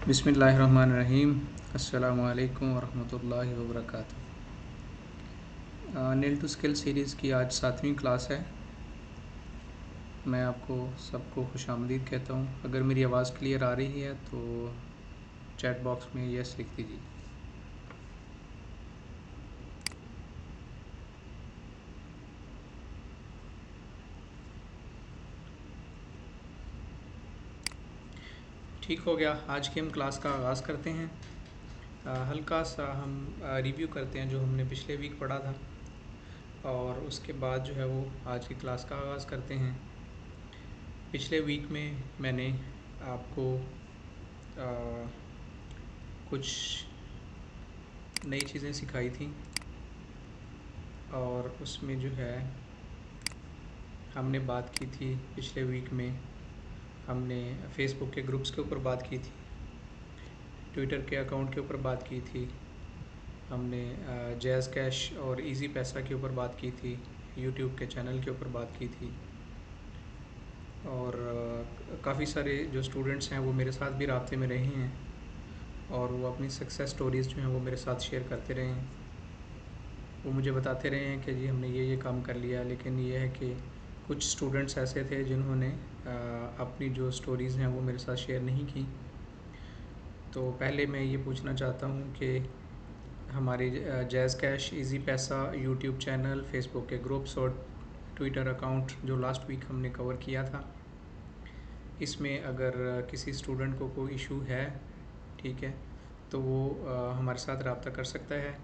बिस्मिल्लाहिर्रहमानिर्रहीम। अस्सलामु अलैकुम वरहमतुल्लाहि वबरकातुहू। नील टू स्किल सीरीज़ की आज 7वीं क्लास है। मैं आपको सबको खुशामदीद कहता हूँ। अगर मेरी आवाज़ क्लियर आ रही है तो चैट बॉक्स में यस लिख दीजिए। ठीक हो गया। आज की हम क्लास का आगाज़ करते हैं। हल्का सा हम रिव्यू करते हैं जो हमने पिछले वीक पढ़ा था, और उसके बाद जो है वो आज की क्लास का आगाज़ करते हैं। पिछले वीक में मैंने आपको कुछ नई चीज़ें सिखाई थी, और उसमें जो है हमने बात की थी। पिछले वीक में हमने फेसबुक के ग्रुप्स के ऊपर बात की थी, ट्विटर के अकाउंट के ऊपर बात की थी, हमने जैज़ कैश और इजी पैसा के ऊपर बात की थी, यूट्यूब के चैनल के ऊपर बात की थी, और काफ़ी सारे जो स्टूडेंट्स हैं वो मेरे साथ भी राब्ते में रहे हैं, और वो अपनी सक्सेस स्टोरीज़ जो हैं वो मेरे साथ शेयर करते रहे हैं। वो मुझे बताते रहे हैं कि जी हमने ये काम कर लिया, लेकिन ये है कि कुछ स्टूडेंट्स ऐसे थे जिन्होंने अपनी जो स्टोरीज़ हैं वो मेरे साथ शेयर नहीं की। तो पहले मैं ये पूछना चाहता हूँ कि हमारे जैज़ कैश, इजी पैसा, यूट्यूब चैनल, फेसबुक के ग्रुप्स और ट्विटर अकाउंट जो लास्ट वीक हमने कवर किया था, इसमें अगर किसी स्टूडेंट को कोई इशू है, ठीक है, तो वो हमारे साथ रब्ता कर सकता है।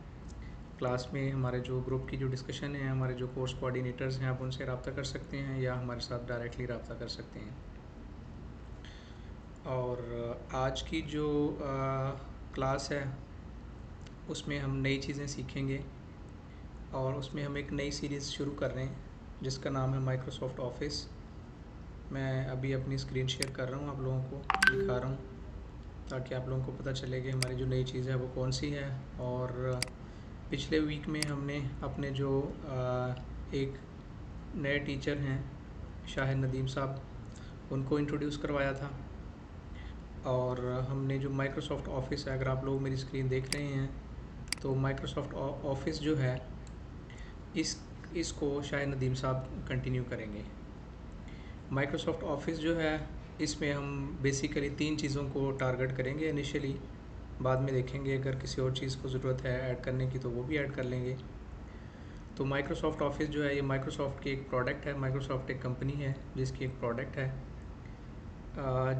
क्लास में हमारे जो ग्रुप की जो डिस्कशन है, हमारे जो कोर्स कोऑर्डिनेटर्स हैं, आप उनसे रब्ता कर सकते हैं या हमारे साथ डायरेक्टली रब्ता कर सकते हैं। और आज की जो क्लास है उसमें हम नई चीज़ें सीखेंगे, और उसमें हम एक नई सीरीज़ शुरू कर रहे हैं जिसका नाम है माइक्रोसॉफ्ट ऑफिस। मैं अभी अपनी स्क्रीन शेयर कर रहा हूँ, आप लोगों को दिखा रहा हूँ ताकि आप लोगों को पता चले कि हमारी जो नई चीज़ है वो कौन सी है। और पिछले वीक में हमने अपने जो एक नए टीचर हैं शाहिद नदीम साहब, उनको इंट्रोड्यूस करवाया था। और हमने जो माइक्रोसॉफ्ट ऑफिस है, अगर आप लोग मेरी स्क्रीन देख रहे हैं तो माइक्रोसॉफ्ट ऑफिस जो है इसको शाहिद नदीम साहब कंटिन्यू करेंगे। माइक्रोसॉफ्ट ऑफिस जो है इसमें हम बेसिकली 3 चीज़ों को टारगेट करेंगे इनिशियली, बाद में देखेंगे अगर किसी और चीज़ को ज़रूरत है ऐड करने की तो वो भी ऐड कर लेंगे। तो माइक्रोसॉफ्ट ऑफिस जो है ये माइक्रोसॉफ्ट की एक प्रोडक्ट है। माइक्रोसॉफ्ट एक कंपनी है जिसकी एक प्रोडक्ट है,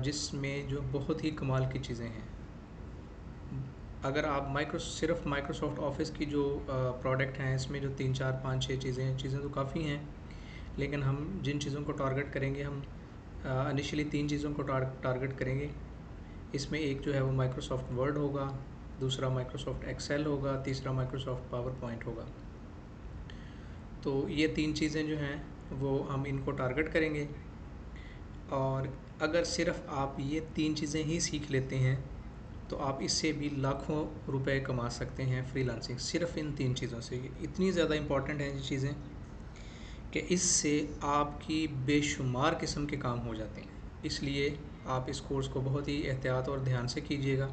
जिसमें जो बहुत ही कमाल की चीज़ें हैं। अगर आप सिर्फ माइक्रोसॉफ्ट ऑफिस की जो प्रोडक्ट हैं, इसमें जो 3, 4, 5, 6 चीज़ें तो काफ़ी हैं, लेकिन हम जिन चीज़ों को टारगेट करेंगे, हम इनिशियली 3 चीज़ों को टारगेट करेंगे। इसमें एक जो है वो माइक्रोसॉफ्ट वर्ड होगा, दूसरा माइक्रोसॉफ्ट एक्सेल होगा, तीसरा माइक्रोसॉफ्ट पावर पॉइंट होगा। तो ये 3 चीज़ें जो हैं वो हम इनको टारगेट करेंगे, और अगर सिर्फ आप ये 3 चीज़ें ही सीख लेते हैं तो आप इससे भी लाखों रुपए कमा सकते हैं फ्रीलांसिंग, सिर्फ इन 3 चीज़ों से। इतनी ज़्यादा इम्पॉर्टेंट हैं ये चीज़ें कि इससे आपकी बेशुमार किस्म के काम हो जाते हैं। इसलिए आप इस कोर्स को बहुत ही एहतियात और ध्यान से कीजिएगा।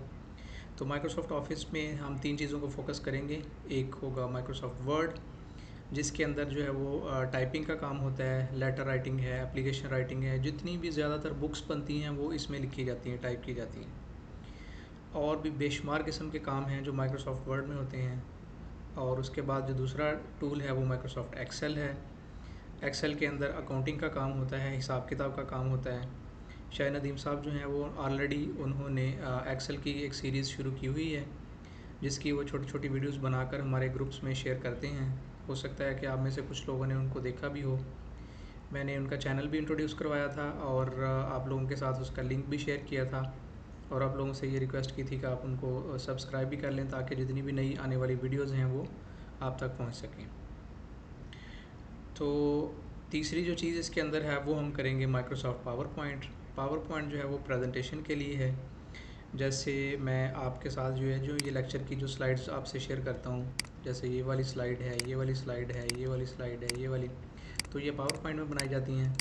तो माइक्रोसॉफ्ट ऑफिस में हम 3 चीज़ों को फोकस करेंगे। एक होगा माइक्रोसॉफ्ट वर्ड, जिसके अंदर जो है वो टाइपिंग का काम होता है, लेटर राइटिंग है, एप्लीकेशन राइटिंग है, जितनी भी ज़्यादातर बुक्स बनती हैं वो इसमें लिखी जाती हैं, टाइप की जाती हैं। और भी बेशुमार किस्म के काम हैं जो माइक्रोसॉफ्ट वर्ड में होते हैं। और उसके बाद जो दूसरा टूल है वो माइक्रोसॉफ्ट एक्सेल है। एक्सेल के अंदर अकाउंटिंग का काम होता है, हिसाब किताब का काम होता है। शाहिद नदीम साहब जो हैं वो ऑलरेडी उन्होंने एक्सेल की एक सीरीज़ शुरू की हुई है, जिसकी वो छोटी छोटी वीडियोस बनाकर हमारे ग्रुप्स में शेयर करते हैं। हो सकता है कि आप में से कुछ लोगों ने उनको देखा भी हो। मैंने उनका चैनल भी इंट्रोड्यूस करवाया था, और आप लोगों के साथ उसका लिंक भी शेयर किया था, और आप लोगों से ये रिक्वेस्ट की थी कि आप उनको सब्सक्राइब भी कर लें ताकि जितनी भी नई आने वाली वीडियोज़ हैं वो आप तक पहुँच सकें। तो तीसरी जो चीज़ इसके अंदर है वो हम करेंगे Microsoft power point. Power point जो है वो प्रेजेंटेशन के लिए है। जैसे मैं आपके साथ जो है जो ये लेक्चर की जो स्लाइड्स आपसे शेयर करता हूँ, जैसे ये वाली स्लाइड है, ये वाली स्लाइड है, ये वाली स्लाइड है, ये वाली, तो ये पावर पॉइंट में बनाई जाती हैं।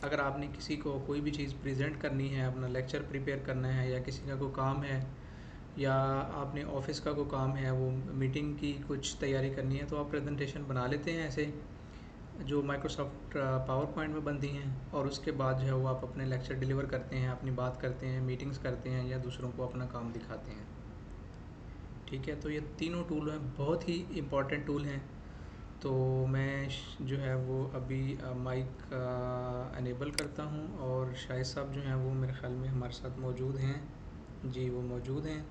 अगर आपने किसी को कोई भी चीज़ प्रेजेंट करनी है, अपना लेक्चर प्रिपेयर करना है, या किसी का कोई काम है, या आपने ऑफिस का कोई काम है, वो मीटिंग की कुछ तैयारी करनी है, तो आप प्रेजेंटेशन बना लेते हैं ऐसे जो माइक्रोसॉफ्ट पावर पॉइंट में बनती हैं, और उसके बाद जो है वो आप अपने लेक्चर डिलीवर करते हैं, अपनी बात करते हैं, मीटिंग्स करते हैं, या दूसरों को अपना काम दिखाते हैं। ठीक है, तो ये तीनों टूल हैं, बहुत ही इम्पॉर्टेंट टूल हैं। तो मैं जो है वो अभी माइक अनेबल करता हूँ, और शाहिद साहब जो हैं वो मेरे ख़्याल में हमारे साथ मौजूद हैं। जी, वो मौजूद हैं,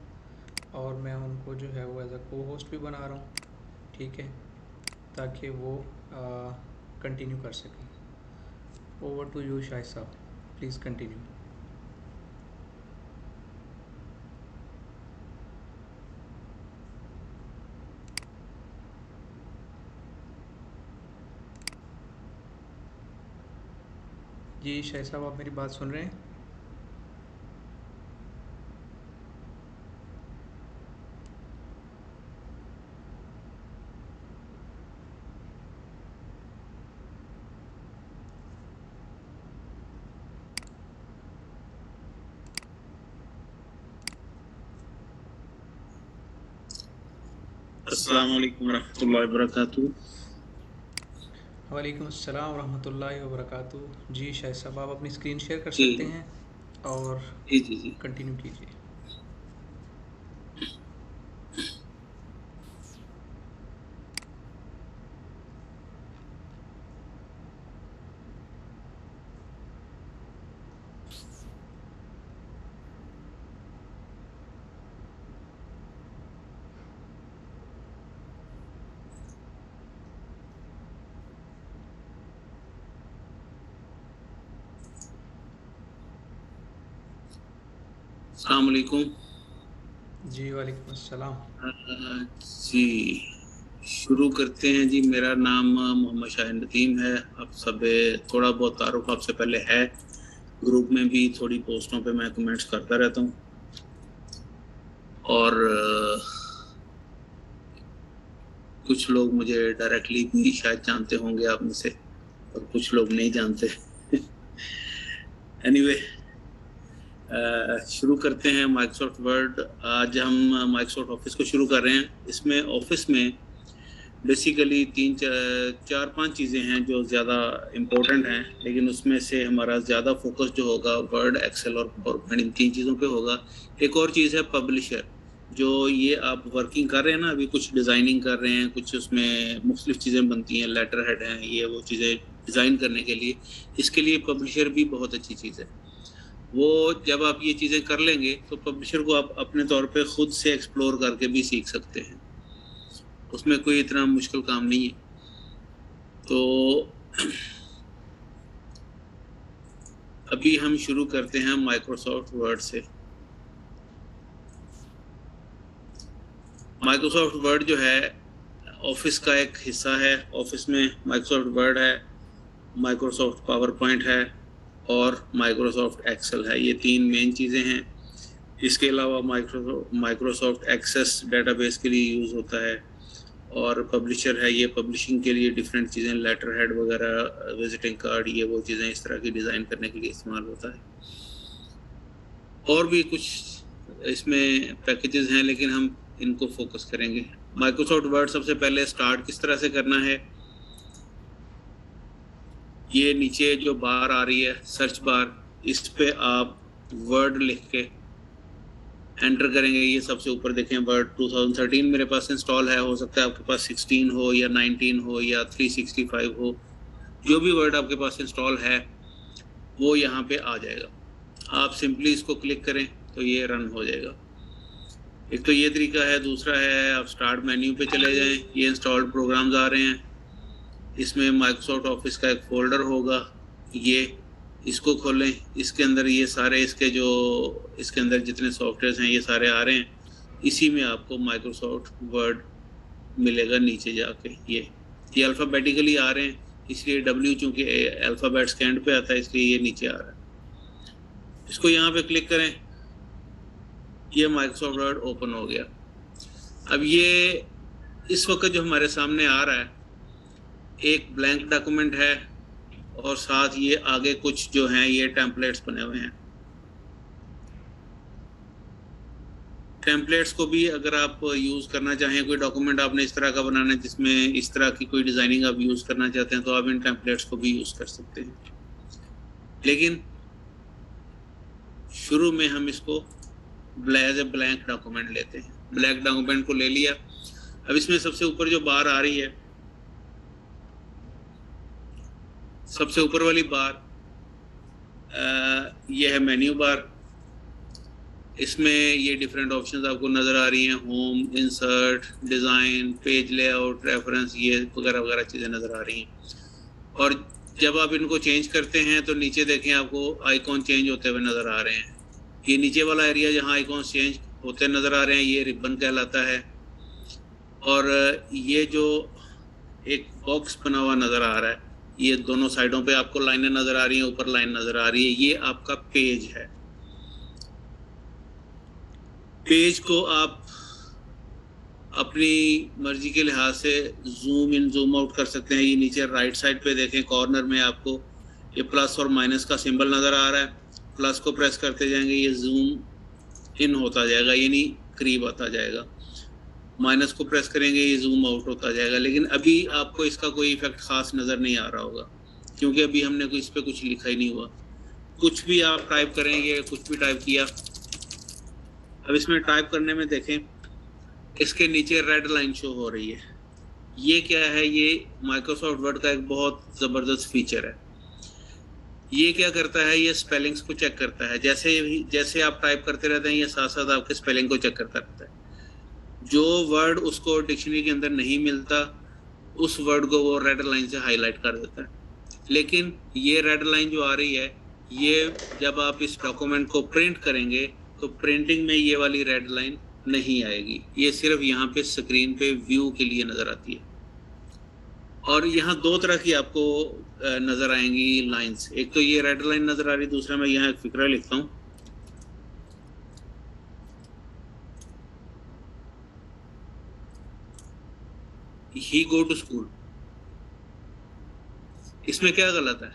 और मैं उनको जो है वो एज अ को होस्ट भी बना रहा हूँ। ठीक है, ताकि वो कंटिन्यू कर सकें। ओवर टू यू शाहिद साहब, प्लीज़ कंटिन्यू। जी शाहिद साहब, आप मेरी बात सुन रहे हैं? अस्सलाम वालेकुम रहमतुल्लाहि व बरकातुहू। वालेकुम अस्सलाम रहमतुल्लाहि व बरकातुहू। जी शाहिद साहब, आप अपनी स्क्रीन शेयर कर जी सकते हैं और जी जी जी। कंटिन्यू कीजिए। अस्सलाम वालेकुम। जी वालेकुम अस्सलाम। जी शुरू करते हैं जी। मेरा नाम मोहम्मद शाहिद नदीम है। आप सब थोड़ा बहुत तारुफ आपसे पहले है, ग्रुप में भी थोड़ी पोस्टों पे मैं कमेंट्स करता रहता हूँ, और कुछ लोग मुझे डायरेक्टली भी शायद जानते होंगे आप में से, और कुछ लोग नहीं जानते। एनीवे शुरू करते हैं माइक्रोसॉफ्ट वर्ड। आज हम माइक्रोसॉफ्ट ऑफिस को शुरू कर रहे हैं। इसमें ऑफिस में बेसिकली चार पांच चीज़ें हैं जो ज़्यादा इम्पोर्टेंट हैं, लेकिन उसमें से हमारा ज़्यादा फोकस जो होगा वर्ड, एक्सेल और पावर पॉइंट, इन तीन चीज़ों पे होगा। एक और चीज़ है पब्लिशर, जो ये आप वर्किंग कर रहे हैं ना, अभी कुछ डिज़ाइनिंग कर रहे हैं, कुछ उसमें मुख्तलिफ चीज़ें बनती हैं, लेटर हेड हैं, ये वो चीज़ें डिज़ाइन करने के लिए, इसके लिए पब्लिशर भी बहुत अच्छी चीज़ है। वो जब आप ये चीज़ें कर लेंगे तो पब्लिशर को आप अपने तौर पे खुद से एक्सप्लोर करके भी सीख सकते हैं, उसमें कोई इतना मुश्किल काम नहीं है। तो अभी हम शुरू करते हैं माइक्रोसॉफ्ट वर्ड से। माइक्रोसॉफ्ट वर्ड जो है ऑफिस का एक हिस्सा है। ऑफिस में माइक्रोसॉफ्ट वर्ड है, माइक्रोसॉफ्ट पावर पॉइंट है, और माइक्रोसॉफ्ट एक्सेल है। ये तीन मेन चीज़ें हैं। इसके अलावा माइक्रोसॉफ्ट एक्सेस डेटाबेस के लिए यूज़ होता है, और पब्लिशर है, ये पब्लिशिंग के लिए डिफरेंट चीज़ें, लेटर हेड वगैरह, विजिटिंग कार्ड, ये वो चीज़ें इस तरह की डिज़ाइन करने के लिए इस्तेमाल होता है। और भी कुछ इसमें पैकेजेस हैं, लेकिन हम इनको फोकस करेंगे। माइक्रोसॉफ्ट वर्ड सबसे पहले स्टार्ट किस तरह से करना है, ये नीचे जो बार आ रही है सर्च बार, इस पे आप वर्ड लिख के एंटर करेंगे। ये सबसे ऊपर देखें वर्ड 2013 मेरे पास इंस्टॉल है, हो सकता है आपके पास 16 हो या 19 हो या 365 हो, जो भी वर्ड आपके पास इंस्टॉल है वो यहाँ पे आ जाएगा। आप सिंपली इसको क्लिक करें तो ये रन हो जाएगा। एक तो ये तरीका है। दूसरा है आप स्टार्ट मेन्यू पे चले जाएं, ये इंस्टॉल्ड प्रोग्राम्स आ रहे हैं, इसमें माइक्रोसॉफ्ट ऑफिस का एक फोल्डर होगा, ये इसको खोलें। इसके अंदर ये सारे इसके अंदर जितने सॉफ्टवेयर्स हैं ये सारे आ रहे हैं। इसी में आपको माइक्रोसॉफ्ट वर्ड मिलेगा नीचे जाके। ये अल्फ़ाबेटिकली आ रहे हैं, इसलिए W चूँकि अल्फ़ाबेट्स के एंड पे आता है, इसलिए ये नीचे आ रहा है। इसको यहाँ पे क्लिक करें, ये माइक्रोसॉफ्ट वर्ड ओपन हो गया। अब ये इस वक्त जो हमारे सामने आ रहा है, एक ब्लैंक डॉक्यूमेंट है और साथ ये आगे कुछ जो हैं ये टेम्पलेट्स बने हुए हैं। टेम्पलेट्स को भी अगर आप यूज़ करना चाहें, कोई डॉक्यूमेंट आपने इस तरह का बनाना है जिसमें इस तरह की कोई डिज़ाइनिंग आप यूज़ करना चाहते हैं, तो आप इन टेम्पलेट्स को भी यूज़ कर सकते हैं। लेकिन शुरू में हम इसको एज ए ब्लैंक डॉक्यूमेंट लेते हैं। ब्लैंक डॉक्यूमेंट को ले लिया। अब इसमें सबसे ऊपर जो बार आ रही है, सबसे ऊपर वाली बार ये है मेन्यू बार। इसमें ये डिफरेंट ऑप्शंस आपको नज़र आ रही हैं, home, insert, design, page layout, reference, ये वगैरह वगैरह चीज़ें नज़र आ रही हैं। और जब आप इनको चेंज करते हैं तो नीचे देखें आपको आइकॉन चेंज होते हुए नज़र आ रहे हैं। ये नीचे वाला एरिया जहाँ आइकॉन चेंज होते नज़र आ रहे हैं ये रिबन कहलाता है। और ये जो एक बॉक्स बना हुआ नज़र आ रहा है, ये दोनों साइडों पे आपको लाइनें नज़र आ रही हैं, ऊपर लाइन नज़र आ रही है, ये आपका पेज है। पेज को आप अपनी मर्जी के लिहाज से जूम इन जूम आउट कर सकते हैं। ये नीचे राइट साइड पे देखें कॉर्नर में आपको ये प्लस और माइनस का सिंबल नज़र आ रहा है। प्लस को प्रेस करते जाएंगे ये जूम इन होता जाएगा, यानी करीब आता जाएगा। माइनस को प्रेस करेंगे ये जूम आउट होता जाएगा। लेकिन अभी आपको इसका कोई इफेक्ट ख़ास नज़र नहीं आ रहा होगा, क्योंकि अभी हमने इस पर कुछ लिखा ही नहीं हुआ। कुछ भी आप टाइप करेंगे, कुछ भी टाइप किया। अब इसमें टाइप करने में देखें इसके नीचे रेड लाइन शो हो रही है। ये क्या है? ये माइक्रोसॉफ्ट वर्ड का एक बहुत ज़बरदस्त फीचर है। ये क्या करता है? ये स्पेलिंग्स को चेक करता है। जैसे आप टाइप करते रहते हैं ये साथ साथ आपके स्पेलिंग को चेक करता रहता है। जो वर्ड उसको डिक्शनरी के अंदर नहीं मिलता उस वर्ड को वो रेड लाइन से हाईलाइट कर देता है। लेकिन ये रेड लाइन जो आ रही है, ये जब आप इस डॉक्यूमेंट को प्रिंट करेंगे तो प्रिंटिंग में ये वाली रेड लाइन नहीं आएगी। ये सिर्फ यहाँ पे स्क्रीन पे व्यू के लिए नज़र आती है। और यहाँ दो तरह की आपको नज़र आएंगी लाइंस। एक तो ये रेड लाइन नज़र आ रही, दूसरा मैं यहाँ एक फिक्रा लिखता हूँ। ही गो टू स्कूल। इसमें क्या गलत है?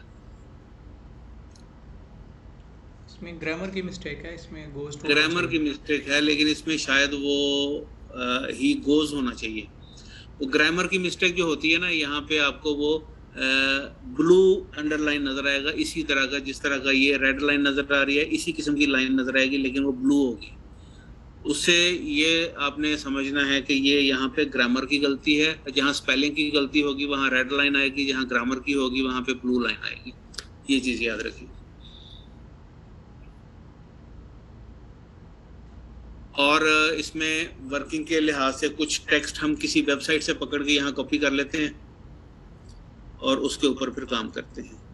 इसमें ग्रामर की मिस्टेक है, इसमें गोज टू ग्रामर की मिस्टेक है, लेकिन इसमें शायद वो ही गोज होना चाहिए। वो ग्रामर की मिस्टेक जो होती है ना, यहाँ पे आपको वो ब्लू अंडरलाइन नज़र आएगा, इसी तरह का जिस तरह का ये रेड लाइन नज़र आ रही है, इसी किस्म की लाइन नज़र आएगी, लेकिन वो ब्लू होगी। उससे ये आपने समझना है कि ये यहाँ पे ग्रामर की गलती है। जहाँ स्पेलिंग की गलती होगी वहाँ रेड लाइन आएगी, जहाँ ग्रामर की होगी वहाँ पे ब्लू लाइन आएगी। ये चीज़ याद रखिए। और इसमें वर्किंग के लिहाज से कुछ टेक्स्ट हम किसी वेबसाइट से पकड़ के यहाँ कॉपी कर लेते हैं और उसके ऊपर फिर काम करते हैं।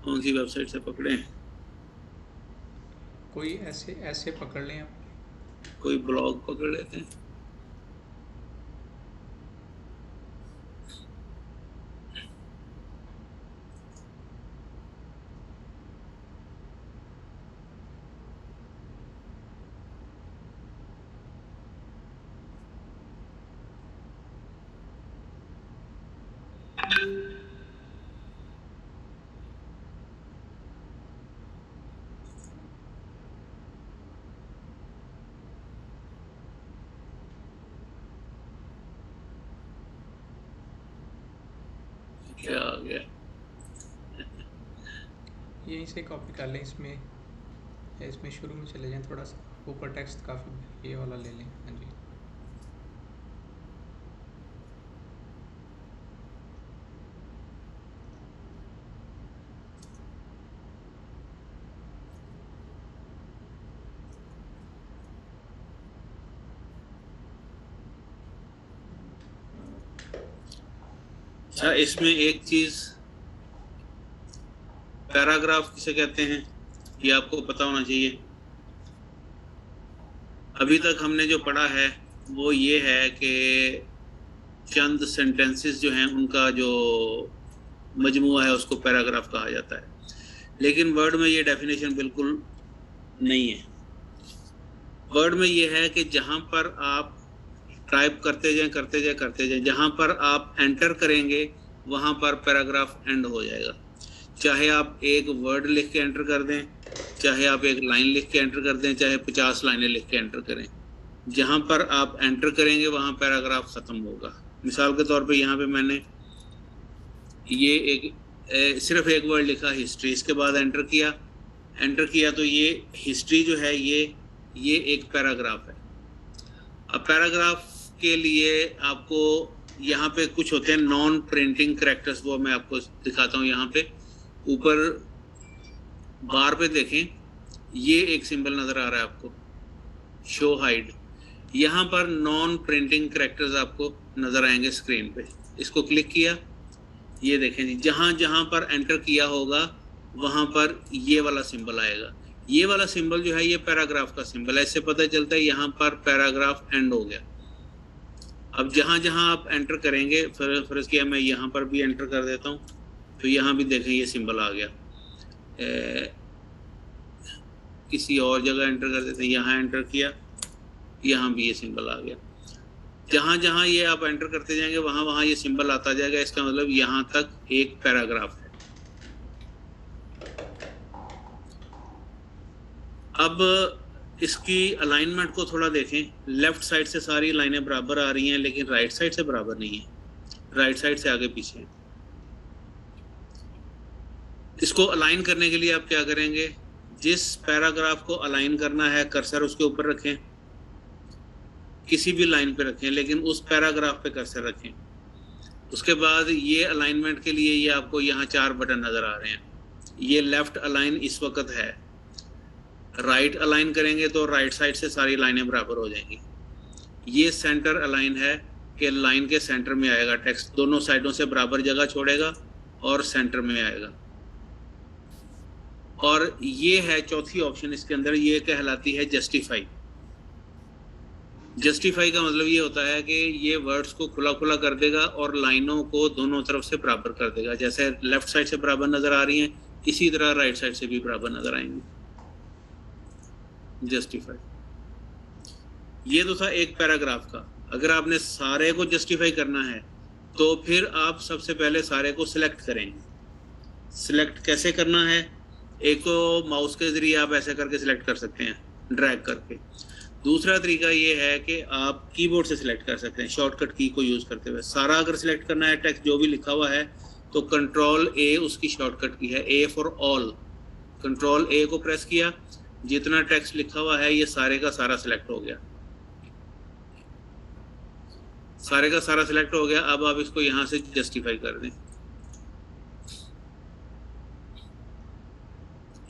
कौन सी वेबसाइट से पकड़े हैं? कोई ऐसे पकड़ लें आप। कोई ब्लॉग पकड़ लेते हैं। क्या आ गया? यहीं से कॉपी कर लें। इसमें शुरू में चले जाएं, थोड़ा सा ऊपर टेक्स्ट काफ़ी ये वाला ले लें। हाँ जी, अच्छा, इसमें एक चीज पैराग्राफ किसे कहते हैं ये आपको पता होना चाहिए। अभी तक हमने जो पढ़ा है वो ये है कि चंद सेंटेंसेस जो हैं उनका जो मजमुआ है उसको पैराग्राफ कहा जाता है, लेकिन वर्ड में ये डेफिनेशन बिल्कुल नहीं है। वर्ड में ये है कि जहां पर आप टाइप करते जाएं, जहां पर आप एंटर करेंगे वहां पर पैराग्राफ एंड हो जाएगा। चाहे आप एक वर्ड लिख के एंटर कर दें, चाहे आप एक लाइन लिख के एंटर कर दें, चाहे 50 लाइनें लिख के एंटर करें, जहां पर आप एंटर करेंगे वहां पैराग्राफ खत्म होगा। मिसाल के तौर पे यहाँ पे मैंने ये सिर्फ एक वर्ड लिखा हिस्ट्री, इसके बाद एंटर किया तो ये हिस्ट्री जो है ये एक पैराग्राफ है। अब पैराग्राफ के लिए आपको यहाँ पे कुछ होते हैं नॉन प्रिंटिंग कैरेक्टर्स, वो मैं आपको दिखाता हूँ। यहाँ पे ऊपर बार पे देखें, ये एक सिंबल नजर आ रहा है आपको, शो हाइड। यहाँ पर नॉन प्रिंटिंग कैरेक्टर्स आपको नजर आएंगे स्क्रीन पे। इसको क्लिक किया, ये देखें जी, जहाँ जहाँ पर एंटर किया होगा वहाँ पर ये वाला सिंबल आएगा। ये वाला सिंबल जो है ये पैराग्राफ का सिंबल है। इससे पता चलता है यहाँ पर पैराग्राफ एंड हो गया। अब जहाँ जहाँ आप एंटर करेंगे, फर्ज किया मैं यहाँ पर भी एंटर कर देता हूँ, तो यहाँ भी देखें ये सिंबल आ गया। किसी और जगह एंटर कर देते हैं, यहाँ एंटर किया, यहाँ भी ये सिंबल आ गया। जहाँ जहाँ ये आप एंटर करते जाएंगे वहाँ वहाँ ये सिंबल आता जाएगा। इसका मतलब यहाँ तक एक पैराग्राफ है। अब इसकी अलाइनमेंट को थोड़ा देखें। लेफ्ट साइड से सारी लाइनें बराबर आ रही हैं, लेकिन राइट साइड से बराबर नहीं है, राइट साइड से आगे पीछे है। इसको अलाइन करने के लिए आप क्या करेंगे, जिस पैराग्राफ को अलाइन करना है कर्सर उसके ऊपर रखें, किसी भी लाइन पे रखें, लेकिन उस पैराग्राफ पे कर्सर रखें। उसके बाद ये अलाइनमेंट के लिए ये आपको यहाँ 4 बटन नज़र आ रहे हैं। ये लेफ्ट अलाइन इस वक्त है, राइट अलाइन करेंगे तो राइट साइड से सारी लाइनें बराबर हो जाएंगी। ये सेंटर अलाइन है कि लाइन के सेंटर में आएगा टेक्स्ट, दोनों साइडों से बराबर जगह छोड़ेगा और सेंटर में आएगा। और ये है चौथी ऑप्शन इसके अंदर, ये कहलाती है जस्टिफाई। जस्टिफाई का मतलब ये होता है कि ये वर्ड्स को खुला खुला कर देगा और लाइनों को दोनों तरफ से बराबर कर देगा। जैसे लेफ्ट साइड से बराबर नजर आ रही हैं, इसी तरह राइट साइड से भी बराबर नजर आएंगी। जस्टिफाई, ये तो था एक पैराग्राफ का। अगर आपने सारे को जस्टिफाई करना है तो फिर आप सबसे पहले सारे को सिलेक्ट करेंगे। सिलेक्ट कैसे करना है, एक तो माउस के जरिए आप ऐसे करके सिलेक्ट कर सकते हैं, ड्रैग करके। दूसरा तरीका ये है कि आप कीबोर्ड से सिलेक्ट कर सकते हैं, शॉर्टकट की को यूज़ करते हुए। सारा अगर सिलेक्ट करना है टेक्स्ट जो भी लिखा हुआ है तो कंट्रोल ए उसकी शॉर्टकट की है, ए फॉर ऑल। कंट्रोल ए को प्रेस किया, जितना टेक्स्ट लिखा हुआ है ये सारे का सारा सिलेक्ट हो गया, सारे का सारा सिलेक्ट हो गया। अब आप इसको यहाँ से जस्टिफाई कर दें,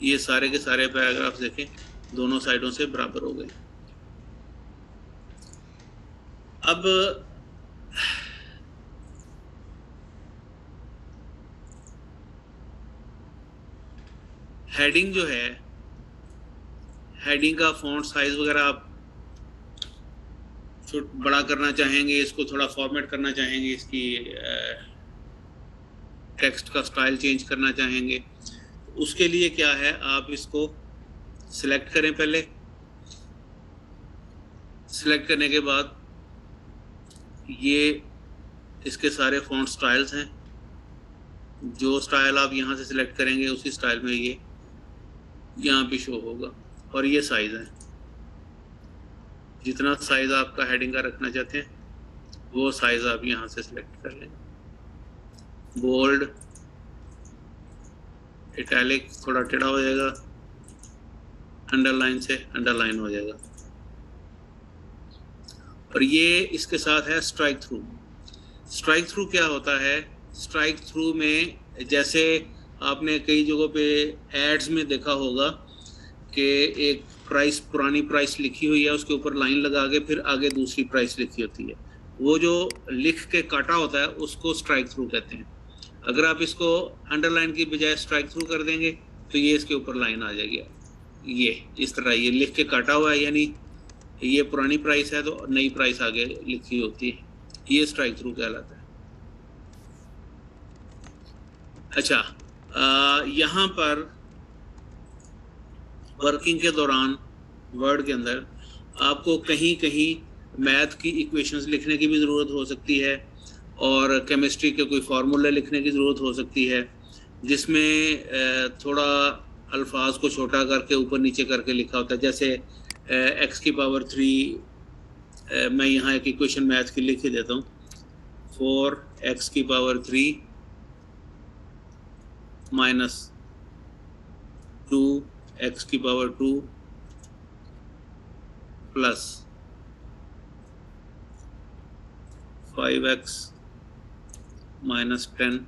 ये सारे के सारे पैराग्राफ देखें दोनों साइडों से बराबर हो गए। अब हेडिंग जो है, हेडिंग का फॉन्ट साइज वगैरह आप बड़ा करना चाहेंगे, इसको थोड़ा फॉर्मेट करना चाहेंगे, इसकी टेक्स्ट का स्टाइल चेंज करना चाहेंगे, उसके लिए क्या है, आप इसको सिलेक्ट करें। पहले सिलेक्ट करने के बाद ये इसके सारे फॉन्ट स्टाइल्स हैं। जो स्टाइल आप यहाँ से सिलेक्ट करेंगे उसी स्टाइल में ये यहाँ पे शो होगा। और ये साइज़ है, जितना साइज़ आपका हेडिंग का रखना चाहते हैं वो साइज़ आप यहाँ से सिलेक्ट कर लें। बोल्ड, इटैलिक थोड़ा टेढ़ा हो जाएगा, अंडरलाइन से अंडरलाइन हो जाएगा। और ये इसके साथ है स्ट्राइक थ्रू। स्ट्राइक थ्रू क्या होता है, स्ट्राइक थ्रू में जैसे आपने कई जगहों पे एड्स में देखा होगा कि एक प्राइस, पुरानी प्राइस लिखी हुई है, उसके ऊपर लाइन लगा के फिर आगे दूसरी प्राइस लिखी होती है, वो जो लिख के काटा होता है उसको स्ट्राइक थ्रू कहते हैं। अगर आप इसको अंडरलाइन की बजाय स्ट्राइक थ्रू कर देंगे तो ये इसके ऊपर लाइन आ जाएगी। ये इस तरह ये लिख के काटा हुआ है, यानी ये पुरानी प्राइस है तो नई प्राइस आगे लिखी होती है, ये स्ट्राइक थ्रू कहलाता है। अच्छा, यहाँ पर वर्किंग के दौरान वर्ड के अंदर आपको कहीं कहीं मैथ की इक्वेशंस लिखने की भी ज़रूरत हो सकती है और केमिस्ट्री के कोई फार्मूले लिखने की ज़रूरत हो सकती है, जिसमें थोड़ा अल्फाज को छोटा करके ऊपर नीचे करके लिखा होता है। जैसे x की पावर 3, मैं यहाँ एक इक्वेशन मैथ की लिख के देता हूँ, 4x की पावर 3 माइनस 2x की power 2 plus 5x minus 10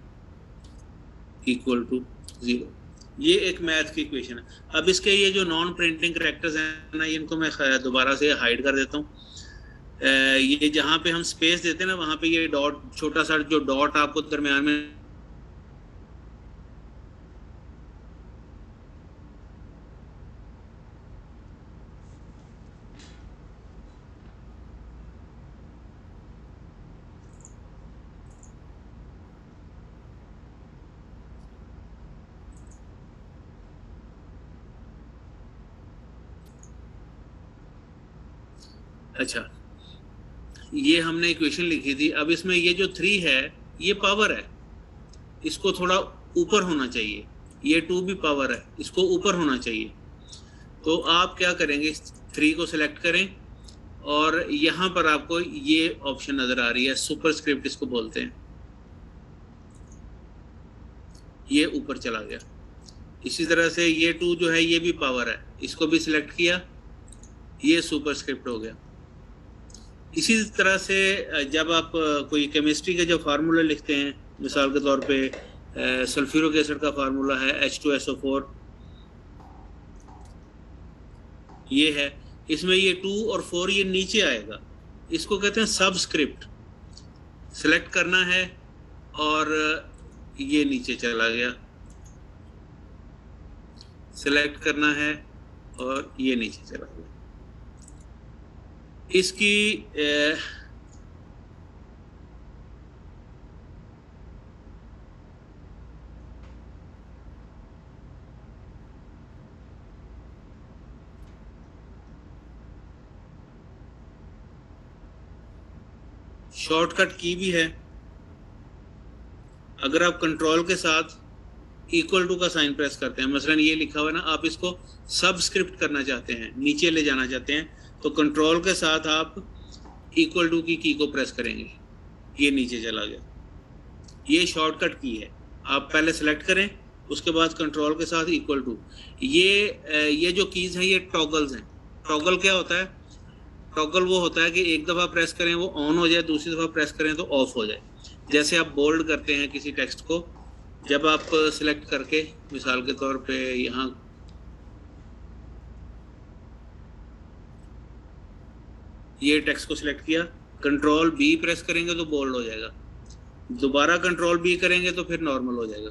equal to 0। ये एक मैथ की इक्वेशन है। अब इसके ये जो नॉन प्रिंटिंग करैक्टर्स हैं ना, इनको मैं दोबारा से हाइड कर देता हूँ। ये जहाँ पे हम स्पेस देते हैं ना, वहाँ पे ये डॉट, छोटा सा जो डॉट आपको दरमियान में अच्छा, ये हमने इक्वेशन लिखी थी। अब इसमें ये जो 3 है ये पावर है, इसको थोड़ा ऊपर होना चाहिए। ये 2 भी पावर है, इसको ऊपर होना चाहिए। तो आप क्या करेंगे, 3 को सिलेक्ट करें और यहाँ पर आपको ये ऑप्शन नज़र आ रही है, सुपरस्क्रिप्ट इसको बोलते हैं। ये ऊपर चला गया। इसी तरह से ये 2 जो है ये भी पावर है, इसको भी सिलेक्ट किया, ये सुपरस्क्रिप्ट हो गया। इसी तरह से जब आप कोई केमिस्ट्री के जो फार्मूले लिखते हैं, मिसाल के तौर पे सल्फ्यूरिक एसिड का फार्मूला है H2SO4, ये है, इसमें ये 2 और 4 ये नीचे आएगा, इसको कहते हैं सबस्क्रिप्ट। सिलेक्ट करना है और ये नीचे चला गया, सिलेक्ट करना है और ये नीचे चला गया। इसकी शॉर्टकट की भी है। अगर आप कंट्रोल के साथ इक्वल टू का साइन प्रेस करते हैं, मसलन ये लिखा हुआ है ना, आप इसको सबस्क्रिप्ट करना चाहते हैं, नीचे ले जाना चाहते हैं, तो कंट्रोल के साथ आप इक्वल टू की को प्रेस करेंगे, ये नीचे चला गया। ये शॉर्टकट की है। आप पहले सेलेक्ट करें, उसके बाद कंट्रोल के साथ इक्वल टू। ये जो कीज़ हैं ये टॉगल्स हैं। टॉगल क्या होता है? टॉगल वो होता है कि एक दफ़ा प्रेस करें वो ऑन हो जाए, दूसरी दफ़ा प्रेस करें तो ऑफ हो जाए। जैसे आप बोल्ड करते हैं किसी टेक्स्ट को, जब आप सिलेक्ट करके, मिसाल के तौर पे यहाँ ये टेक्स्ट को सिलेक्ट किया, कंट्रोल बी प्रेस करेंगे तो बोल्ड हो जाएगा, दोबारा कंट्रोल बी करेंगे तो फिर नॉर्मल हो जाएगा।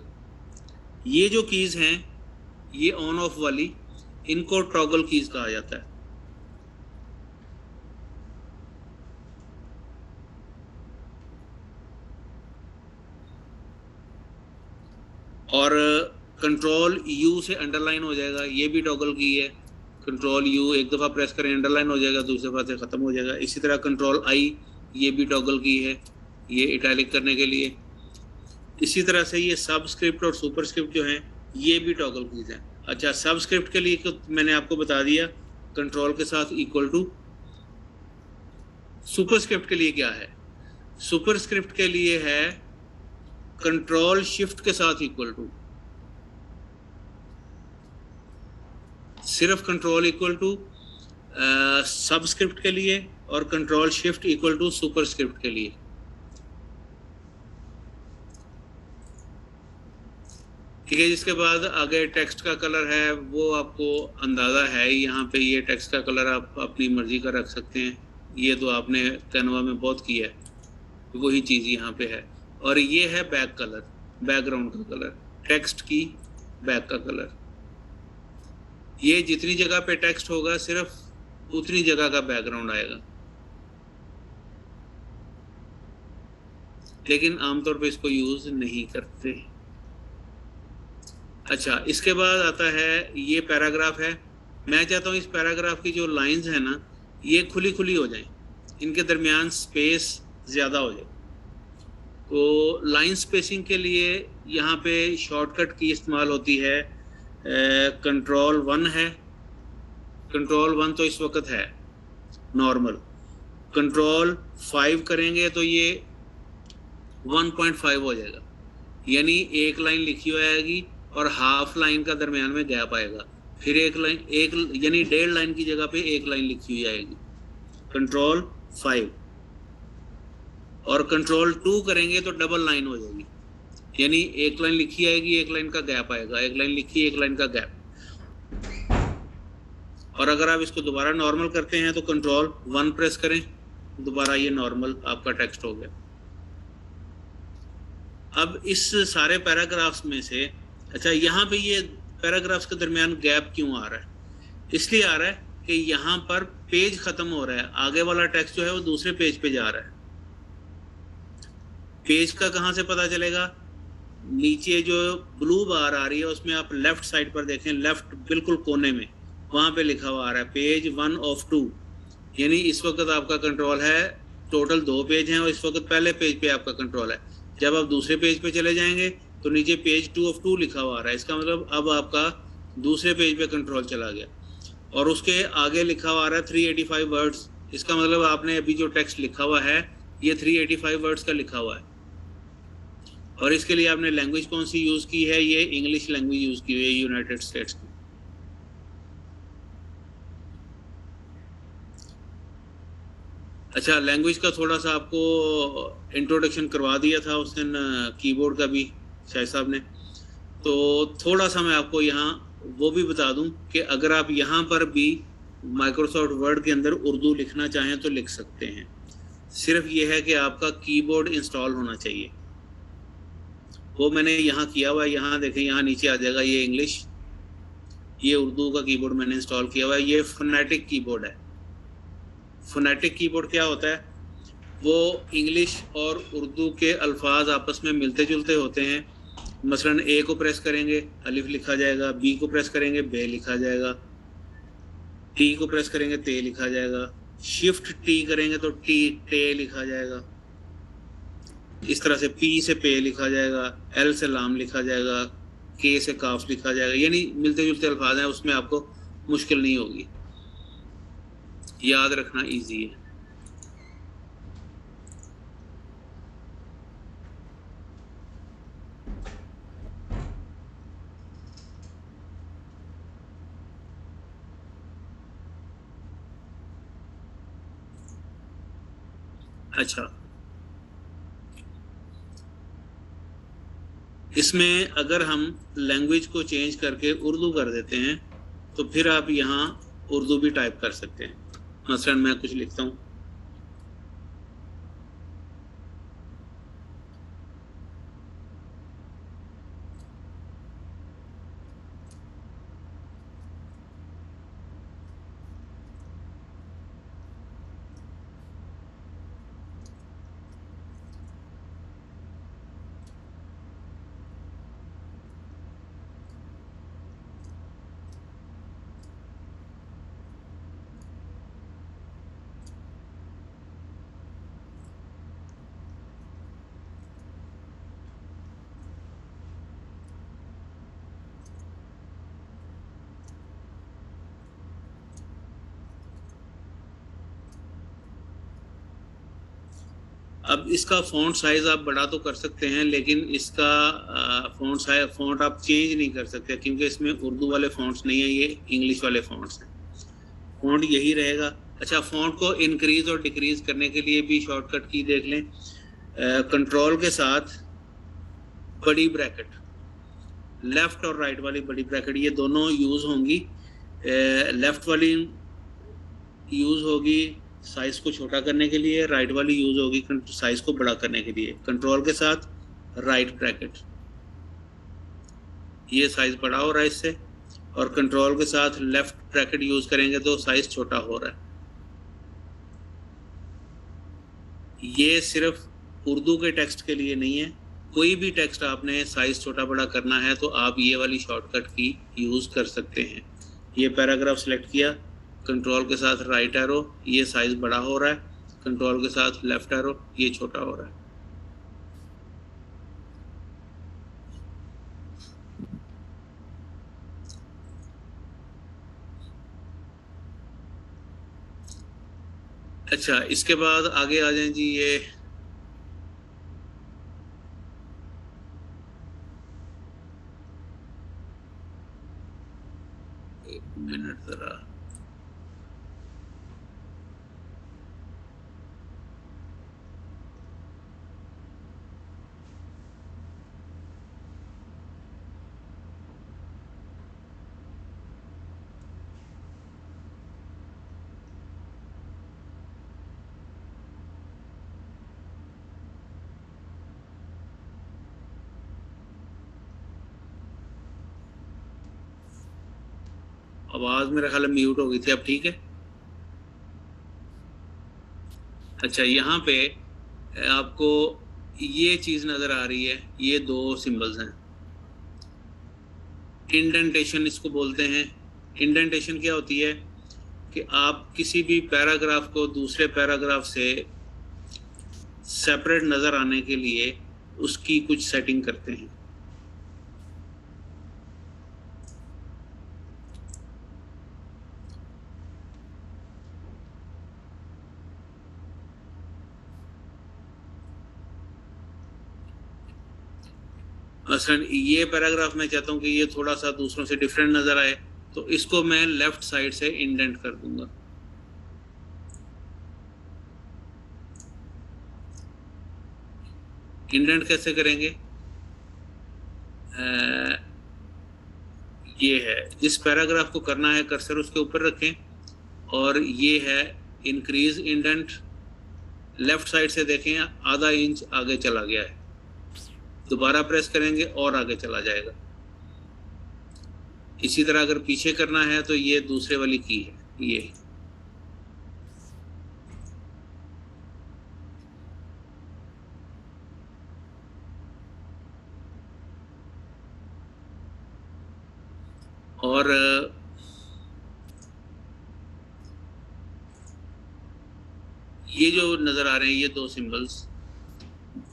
ये जो कीज़ हैं ये ऑन ऑफ वाली, इनको टॉगल कीज़ कहा जाता है। और कंट्रोल यू से अंडरलाइन हो जाएगा, ये भी टॉगल की है। कंट्रोल यू एक दफ़ा प्रेस करें अंडरलाइन हो जाएगा, दूसरे दफ़ा से ख़त्म हो जाएगा। इसी तरह कंट्रोल आई, ये भी टॉगल की है, ये इटैलिक करने के लिए। इसी तरह से ये सबस्क्रिप्ट और सुपरस्क्रिप्ट जो हैं ये भी टॉगल कीज़ हैं। अच्छा, सबस्क्रिप्ट के लिए मैंने आपको बता दिया, कंट्रोल के साथ इक्वल टू। सुपरस्क्रिप्ट के लिए क्या है? सुपरस्क्रिप्ट के लिए है कंट्रोल शिफ्ट के साथ इक्वल टू। सिर्फ कंट्रोल इक्वल टू सबस्क्रिप्ट के लिए और control shift equal to superscript के लिए। ठीक है, जिसके बाद आगे टेक्स्ट का कलर है वो आपको अंदाज़ा है, यहाँ पे ये टेक्स्ट का कलर आप अपनी मर्जी का रख सकते हैं। ये तो आपने कैनवा में बहुत किया है, वही चीज़ यहाँ पे है। और ये है बैक कलर, बैकग्राउंड का कलर, टेक्स्ट की बैक का कलर। ये जितनी जगह पे टेक्स्ट होगा सिर्फ उतनी जगह का बैकग्राउंड आएगा, लेकिन आमतौर पे इसको यूज़ नहीं करते। अच्छा, इसके बाद आता है ये पैराग्राफ है। मैं चाहता हूँ इस पैराग्राफ की जो लाइंस है ना, ये खुली खुली हो जाए, इनके दरमियान स्पेस ज़्यादा हो जाए। तो लाइन स्पेसिंग के लिए यहाँ पे शॉर्टकट की इस्तेमाल होती है, कंट्रोल 1 है। कंट्रोल 1 तो इस वक्त है नॉर्मल। कंट्रोल 5 करेंगे तो ये 1.5 हो जाएगा, यानी एक लाइन लिखी हो आएगी और हाफ लाइन का दरमियान में गैप आएगा। फिर एक लाइन, यानी 1.5 लाइन की जगह पे एक लाइन लिखी हुई आएगी, कंट्रोल 5। और कंट्रोल 2 करेंगे तो डबल लाइन हो जाएगी, यानी एक लाइन लिखी आएगी, एक लाइन का गैप आएगा, एक लाइन लिखी, एक लाइन का गैप। और अगर आप इसको दोबारा नॉर्मल करते हैं तो कंट्रोल 1 प्रेस करें, दोबारा ये नॉर्मल आपका टेक्स्ट हो गया। अब इस सारे पैराग्राफ्स में से, अच्छा यहाँ पे ये पैराग्राफ्स के दरमियान गैप क्यों आ रहा है? इसलिए आ रहा है कि यहाँ पर पेज खत्म हो रहा है, आगे वाला टेक्स्ट जो है वो दूसरे पेज पे जा रहा है। पेज का कहाँ से पता चलेगा? नीचे जो ब्लू बार आ रही है उसमें आप लेफ्ट साइड पर देखें, लेफ्ट बिल्कुल कोने में वहाँ पे लिखा हुआ आ रहा है पेज 1 of 2, यानी इस वक्त आपका कंट्रोल है, टोटल 2 पेज हैं और इस वक्त पहले पेज पे आपका कंट्रोल है। जब आप दूसरे पेज पे चले जाएंगे तो नीचे पेज 2 of 2 लिखा हुआ आ रहा है, इसका मतलब अब आपका दूसरे पेज पे कंट्रोल चला गया। और उसके आगे लिखा हुआ आ रहा है 385 वर्ड्स, इसका मतलब आपने अभी जो टेक्स्ट लिखा हुआ है ये 385 वर्ड्स का लिखा हुआ है। और इसके लिए आपने लैंग्वेज कौन सी यूज़ की है? ये इंग्लिश लैंग्वेज यूज़ की हुई है, यूनाइटेड स्टेट्स की। अच्छा, लैंग्वेज का थोड़ा सा आपको इंट्रोडक्शन करवा दिया था उस दिन कीबोर्ड का भी शायद साहब ने, तो थोड़ा सा मैं आपको यहाँ वो भी बता दूं कि अगर आप यहाँ पर भी माइक्रोसॉफ्ट वर्ड के अंदर उर्दू लिखना चाहें तो लिख सकते हैं। सिर्फ ये है कि आपका कीबोर्ड इंस्टॉल होना चाहिए, वो मैंने यहाँ किया हुआ है। यहाँ देखें, यहाँ नीचे आ जाएगा ये इंग्लिश, ये उर्दू का कीबोर्ड मैंने इंस्टॉल किया हुआ है। ये फोनेटिक कीबोर्ड है। फोनेटिक कीबोर्ड क्या होता है? वो इंग्लिश और उर्दू के अल्फाज आपस में मिलते जुलते होते हैं। मसलन ए को प्रेस करेंगे अलिफ लिखा जाएगा, बी को प्रेस करेंगे बे लिखा जाएगा, टी को प्रेस करेंगे ते लिखा जाएगा, शिफ्ट टी करेंगे तो टी टे लिखा जाएगा, इस तरह से पी से पे लिखा जाएगा, एल से लाम लिखा जाएगा, के से काफ लिखा जाएगा। यानी मिलते जुलते अल्फाज हैं, उसमें आपको मुश्किल नहीं होगी, याद रखना इजी है। अच्छा, इसमें अगर हम लैंग्वेज को चेंज करके उर्दू कर देते हैं तो फिर आप यहाँ उर्दू भी टाइप कर सकते हैं। मसलन मैं कुछ लिखता हूँ, अब इसका फ़ॉन्ट साइज़ आप बड़ा तो कर सकते हैं, लेकिन इसका फ़ॉन्ट आप चेंज नहीं कर सकते क्योंकि इसमें उर्दू वाले फ़ॉन्ट्स नहीं है, ये इंग्लिश वाले फ़ॉन्ट्स हैं। फ़ॉन्ट यही रहेगा। अच्छा, फ़ॉन्ट को इंक्रीज़ और डिक्रीज़ करने के लिए भी शॉर्टकट की देख लें। कंट्रोल के साथ बड़ी ब्रैकेट, लेफ़्ट और राइट वाली बड़ी ब्रैकेट, ये दोनों यूज़ होंगी। लेफ़्ट वाली यूज़ होगी साइज़ को छोटा करने के लिए, राइट वाली यूज़ होगी साइज़ को बड़ा करने के लिए। कंट्रोल के साथ राइट ब्रैकेट, ये साइज़ बड़ा हो रहा है इससे, और कंट्रोल के साथ लेफ़्ट ब्रैकेट यूज़ करेंगे तो साइज़ छोटा हो रहा है। ये सिर्फ उर्दू के टेक्स्ट के लिए नहीं है, कोई भी टेक्स्ट आपने साइज़ छोटा बड़ा करना है तो आप ये वाली शॉर्टकट की यूज़ कर सकते हैं। ये पैराग्राफ सेलेक्ट किया, कंट्रोल के साथ राइट एरो, ये साइज बड़ा हो रहा है, कंट्रोल के साथ लेफ्ट एरो, ये छोटा हो रहा है। अच्छा, इसके बाद आगे आ जाएं जी। ये एक मिनट जरा, आवाज मेरा ख्याल म्यूट हो गई थी, अब ठीक है। अच्छा, यहाँ पे आपको ये चीज नजर आ रही है, ये दो सिंबल्स हैं, इंडेंटेशन इसको बोलते हैं। इंडेंटेशन क्या होती है कि आप किसी भी पैराग्राफ को दूसरे पैराग्राफ से सेपरेट नजर आने के लिए उसकी कुछ सेटिंग करते हैं। मसलन ये पैराग्राफ मैं चाहता हूँ कि ये थोड़ा सा दूसरों से डिफरेंट नजर आए, तो इसको मैं लेफ्ट साइड से इंडेंट कर दूंगा। इंडेंट कैसे करेंगे? ये है, जिस पैराग्राफ को करना है कर्सर उसके ऊपर रखें, और ये है इंक्रीज इंडेंट। लेफ्ट साइड से देखें, आधा इंच आगे चला गया है, दोबारा प्रेस करेंगे और आगे चला जाएगा। इसी तरह अगर पीछे करना है तो ये दूसरे वाली की है, ये और ये जो नजर आ रहे हैं ये दो सिंबल्स,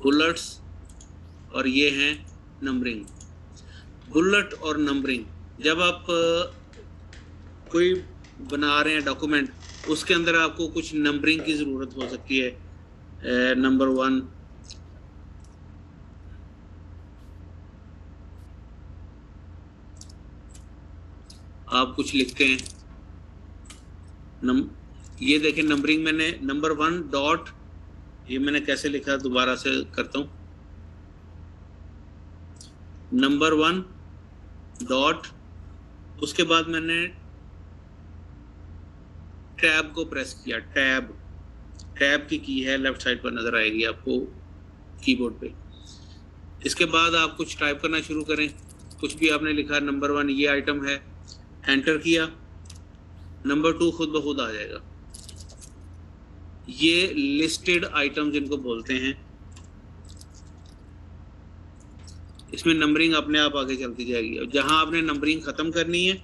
बुलेट्स, और ये हैं नंबरिंग। बुलेट और नंबरिंग, जब आप कोई बना रहे हैं डॉक्यूमेंट, उसके अंदर आपको कुछ नंबरिंग की ज़रूरत हो सकती है। नंबर 1, आप कुछ लिखते हैं, ये देखें नंबरिंग, मैंने नंबर 1 डॉट, ये मैंने कैसे लिखा, दोबारा से करता हूँ, नंबर 1 डॉट, उसके बाद मैंने टैब को प्रेस किया, टैब की है लेफ्ट साइड पर नजर आएगी आपको कीबोर्ड पे। इसके बाद आप कुछ टाइप करना शुरू करें, कुछ भी आपने लिखा, नंबर 1 ये आइटम है, एंटर किया, नंबर 2 खुद ब खुद आ जाएगा। ये लिस्टेड आइटम जिनको बोलते हैं, इसमें नंबरिंग अपने आप आगे चलती जाएगी। जहां आपने नंबरिंग खत्म करनी है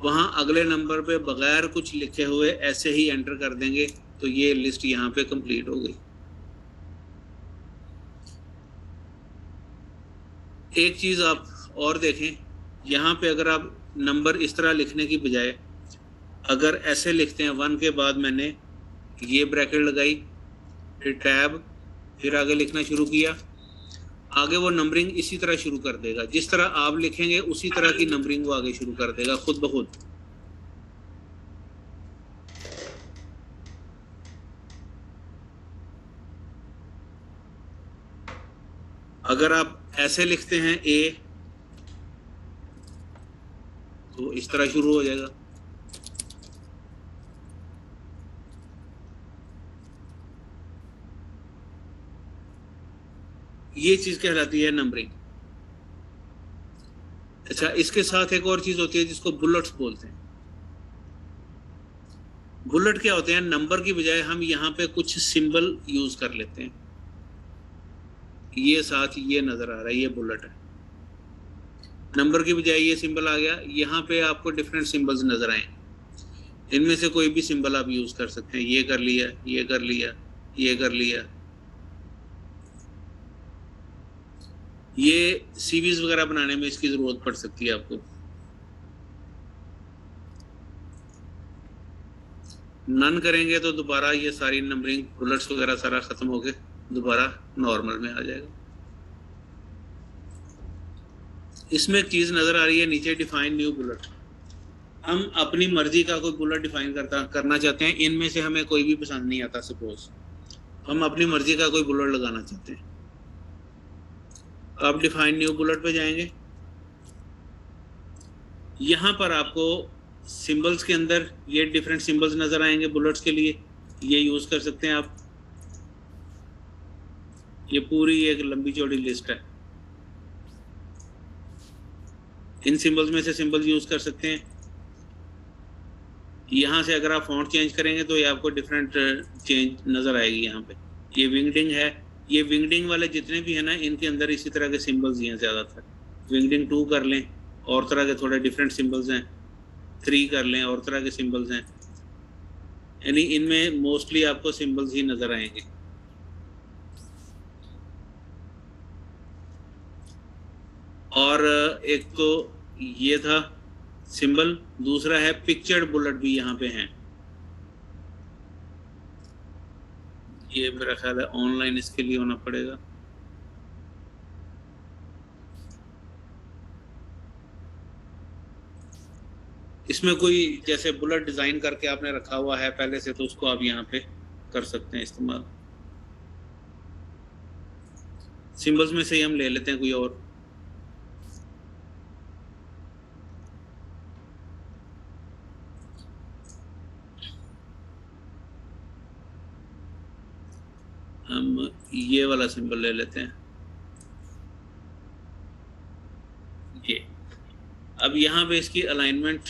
वहां अगले नंबर पे बगैर कुछ लिखे हुए ऐसे ही एंटर कर देंगे, तो ये लिस्ट यहाँ पे कंप्लीट हो गई। एक चीज आप और देखें, यहाँ पे अगर आप नंबर इस तरह लिखने की बजाय अगर ऐसे लिखते हैं, 1 के बाद मैंने ये ब्रैकेट लगाई, फिर टैब, फिर आगे लिखना शुरू किया, आगे वो नंबरिंग इसी तरह शुरू कर देगा, जिस तरह आप लिखेंगे उसी तरह की नंबरिंग वो आगे शुरू कर देगा खुद ब खुद। अगर आप ऐसे लिखते हैं ए, तो इस तरह शुरू हो जाएगा। ये चीज कहलाती है नंबरिंग। अच्छा, इसके साथ एक और चीज होती है जिसको बुलेट्स बोलते हैं। बुलेट क्या होते हैं? नंबर की बजाय हम यहाँ पे कुछ सिंबल यूज कर लेते हैं। ये साथ ये नजर आ रहा है, ये बुलेट है, नंबर की बजाय ये सिंबल आ गया, यहाँ पे आपको डिफरेंट सिंबल्स नजर आए। इनमें से कोई भी सिंबल आप यूज कर सकते हैं। ये कर लिया, ये कर लिया, ये कर लिया। ये सीवीज वगैरह बनाने में इसकी जरूरत पड़ सकती है आपको। नन करेंगे तो दोबारा ये सारी नंबरिंग बुलेट्स वगैरह सारा खत्म होके दोबारा नॉर्मल में आ जाएगा। इसमें एक चीज नजर आ रही है नीचे, डिफाइन न्यू बुलेट। हम अपनी मर्जी का कोई बुलेट डिफाइन करना चाहते हैं। इनमें से हमें कोई भी पसंद नहीं आता। सपोज हम अपनी मर्जी का कोई बुलेट लगाना चाहते हैं, आप डिफाइन न्यू बुलेट पे जाएंगे। यहाँ पर आपको सिंबल्स के अंदर ये डिफरेंट सिंबल्स नजर आएंगे बुलेट्स के लिए, ये यूज कर सकते हैं आप। ये पूरी एक लंबी चौड़ी लिस्ट है। इन सिंबल्स में से सिंबल यूज कर सकते हैं। यहाँ से अगर आप फॉन्ट चेंज करेंगे तो ये आपको डिफरेंट चेंज नजर आएगी। यहाँ पे ये विंगडिंग है। ये विंगडिंग वाले जितने भी है ना, इनके अंदर इसी तरह के सिंबल्स ही हैं ज्यादातर। विंगडिंग 2 कर लें और तरह के थोड़े डिफरेंट सिंबल्स हैं, 3 कर लें और तरह के सिंबल्स हैं। यानी इनमें मोस्टली आपको सिंबल्स ही नजर आएंगे। और एक तो ये था सिंबल, दूसरा है पिक्चर्ड बुलेट भी यहाँ पे हैं। ये मेरा ख्याल है ऑनलाइन इसके लिए होना पड़ेगा। इसमें कोई जैसे बुलेट डिजाइन करके आपने रखा हुआ है पहले से, तो उसको आप यहाँ पे कर सकते हैं इस्तेमाल। सिंबल्स में से ही हम ले लेते हैं कोई और। हम ये वाला सिंबल ले लेते हैं, ये। अब यहाँ पे इसकी अलाइनमेंट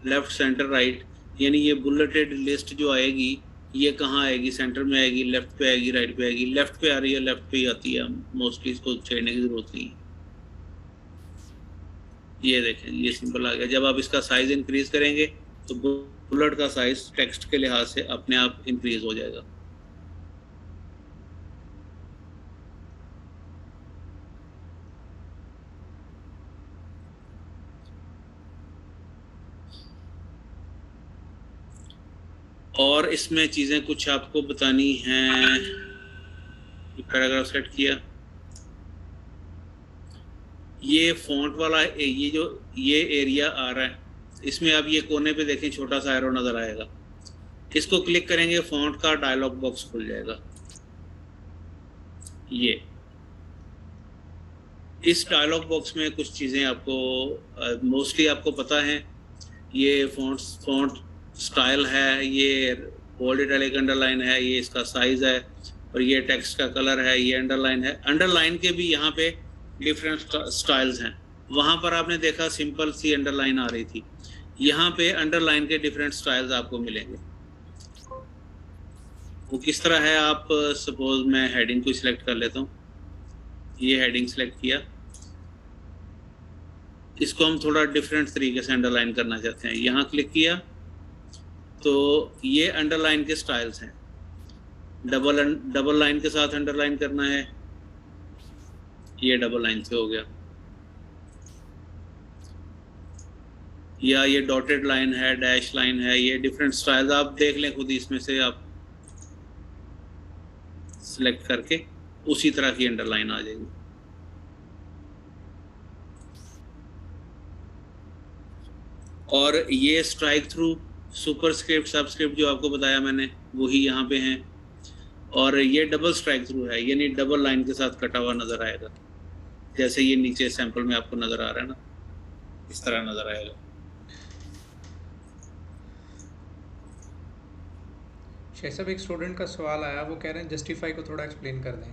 लेफ्ट सेंटर राइट, यानी ये बुलेटेड लिस्ट जो आएगी ये कहाँ आएगी, सेंटर में आएगी, लेफ्ट पे आएगी, राइट पे आएगी। लेफ्ट पे आ रही है, लेफ्ट पे ही आती है, मोस्टली इसको छेड़ने की जरूरत नहीं है। ये देखें ये सिंबल आ गया। जब आप इसका साइज इंक्रीज करेंगे तो बुलेट का साइज टेक्स्ट के लिहाज से अपने आप इंक्रीज हो जाएगा। और इसमें चीज़ें कुछ आपको बतानी हैं। पैराग्राफ सेट किया, ये फॉन्ट वाला ये जो ये एरिया आ रहा है, इसमें आप ये कोने पे देखें छोटा सा एरो नज़र आएगा। इसको क्लिक करेंगे, फॉन्ट का डायलॉग बॉक्स खुल जाएगा। ये इस डायलॉग बॉक्स में कुछ चीज़ें आपको मोस्टली आपको पता है। ये फॉन्ट स्टाइल है, ये बोल्ड इटैलिक अंडरलाइन है, ये इसका साइज है, और ये टेक्स्ट का कलर है, ये अंडरलाइन है। अंडरलाइन के भी यहाँ पे डिफरेंट स्टाइल्स हैं। वहाँ पर आपने देखा सिंपल सी अंडरलाइन आ रही थी, यहाँ पे अंडरलाइन के डिफरेंट स्टाइल्स आपको मिलेंगे। वो किस तरह है, आप सपोज मैं हेडिंग को सिलेक्ट कर लेता हूँ। ये हेडिंग सिलेक्ट किया, इसको हम थोड़ा डिफरेंट तरीके से अंडरलाइन करना चाहते हैं। यहाँ क्लिक किया तो ये अंडरलाइन के स्टाइल्स हैं। डबल लाइन के साथ अंडरलाइन करना है, ये डबल लाइन से हो गया, या ये डॉटेड लाइन है, डैश लाइन है। ये डिफरेंट स्टाइल्स आप देख लें खुद, इसमें से आप सिलेक्ट करके उसी तरह की अंडरलाइन आ जाएगी। और ये स्ट्राइक थ्रू, सुपरस्क्रिप्ट, सबस्क्रिप्ट जो आपको बताया मैंने वही यहाँ पे हैं। और ये डबल स्ट्राइक थ्रू है, यानी डबल लाइन के साथ कटा हुआ नजर आएगा, जैसे ये नीचे सैंपल में आपको नजर आ रहा है ना, इस तरह नजर आएगा। शेख साहब, एक स्टूडेंट का सवाल आया, वो कह रहे हैं जस्टिफाई को थोड़ा एक्सप्लेन कर दें।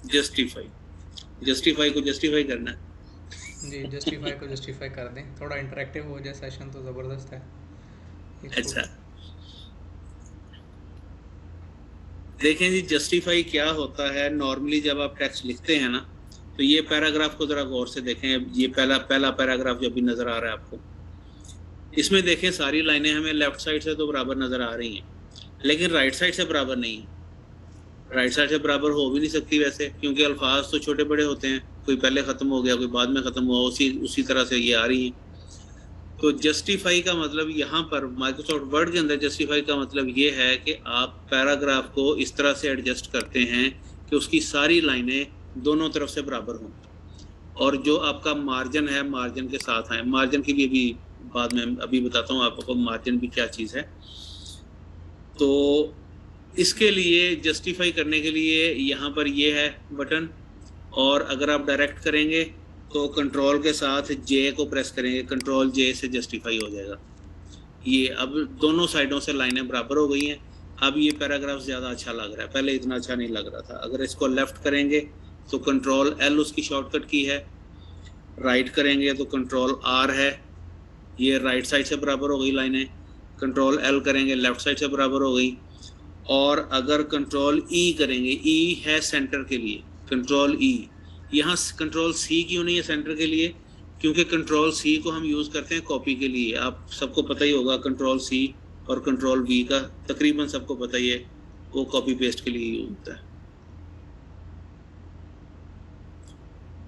जस्टिफाई को जस्टिफाई करना है। जी, जस्टिफाई को जस्टिफाई कर दें, थोड़ा इंटरेक्टिव हो जाए सेशन, तो ज़बरदस्त है। अच्छा, देखें जी, जस्टिफाई क्या होता है नॉर्मली जब आप टेक्स्ट लिखते हैं ना, तो ये पैराग्राफ को जरा गौर से देखें। ये पहला पहला पैराग्राफ जो भी नजर आ रहा है आपको, इसमें देखें सारी लाइनें हमें लेफ्ट साइड से तो बराबर नजर आ रही हैं, लेकिन राइट साइड से बराबर नहीं है। राइट साइड से बराबर हो भी नहीं सकती वैसे, क्योंकि अल्फाज तो छोटे बड़े होते हैं, कोई पहले खत्म हो गया कोई बाद में खत्म हुआ, उसी उसी तरह से ये आ रही है। तो जस्टिफाई का मतलब यहाँ पर माइक्रोसॉफ्ट वर्ड के अंदर जस्टिफाई का मतलब ये है कि आप पैराग्राफ को इस तरह से एडजस्ट करते हैं कि उसकी सारी लाइनें दोनों तरफ से बराबर हों, और जो आपका मार्जिन है मार्जिन के साथ आए। मार्जिन की भी अभी बाद में अभी बताता हूँ आपको मार्जिन भी क्या चीज़ है। तो इसके लिए जस्टिफाई करने के लिए यहाँ पर ये है बटन, और अगर आप डायरेक्ट करेंगे तो कंट्रोल के साथ जे को प्रेस करेंगे, कंट्रोल जे से जस्टिफाई हो जाएगा। ये अब दोनों साइडों से लाइनें बराबर हो गई हैं। अब ये पैराग्राफ ज़्यादा अच्छा लग रहा है, पहले इतना अच्छा नहीं लग रहा था। अगर इसको लेफ्ट करेंगे तो कंट्रोल एल उसकी शॉर्टकट की है, राइट करेंगे तो कंट्रोल आर है, ये राइट साइड से बराबर हो गई लाइनें। कंट्रोल एल करेंगे लेफ्ट साइड से बराबर हो गई। और अगर कंट्रोल ई करेंगे, ई है सेंटर के लिए, कंट्रोल ई। यहाँ कंट्रोल सी क्यों नहीं है सेंटर के लिए? क्योंकि कंट्रोल सी को हम यूज़ करते हैं कॉपी के लिए। आप सबको पता ही होगा कंट्रोल सी और कंट्रोल वी का तकरीबन सबको पता ही है, वो कॉपी पेस्ट के लिए यूज होता है।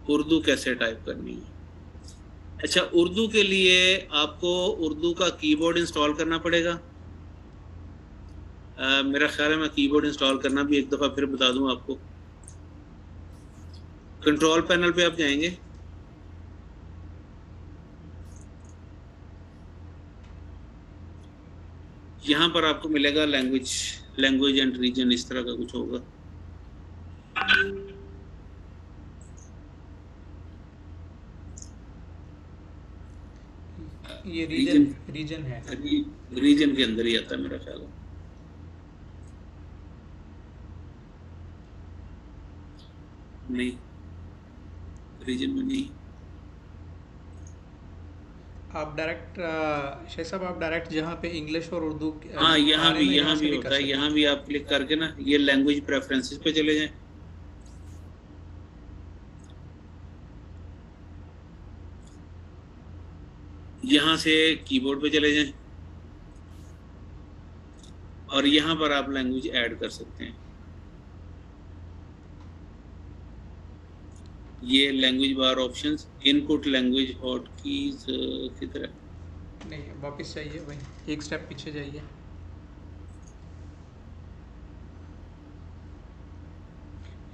उर्दू कैसे टाइप करनी है? अच्छा, उर्दू के लिए आपको उर्दू का कीबोर्ड इंस्टॉल करना पड़ेगा। मेरा ख्याल है मैं कीबोर्ड इंस्टॉल करना भी एक दफ़ा फिर बता दूं आपको। कंट्रोल पैनल पे आप जाएंगे, यहाँ पर आपको मिलेगा लैंग्वेज, लैंग्वेज एंड रीजन, इस तरह का कुछ होगा। ये रीजन रीजन है, रीजन के अंदर ही आता है मेरा ख्याल है। नहीं, रीजन में नहीं। आप डायरेक्ट शेख साहब आप डायरेक्ट जहाँ पे इंग्लिश और उर्दू हाँ, आ यहाँ रहे हैं भी ना, यहाँ यहाँ से भी भी कर होता है। सकते यहाँ हैं। भी आप क्लिक करके ना ये लैंग्वेज प्रेफरेंसेस पे चले जाएं। यहाँ से कीबोर्ड पे चले जाएं और यहाँ पर आप लैंग्वेज ऐड कर सकते हैं। ये language bar options, input language hot keys किधर है? नहीं, वापस जाइए, वही एक स्टेप पीछे जाइए।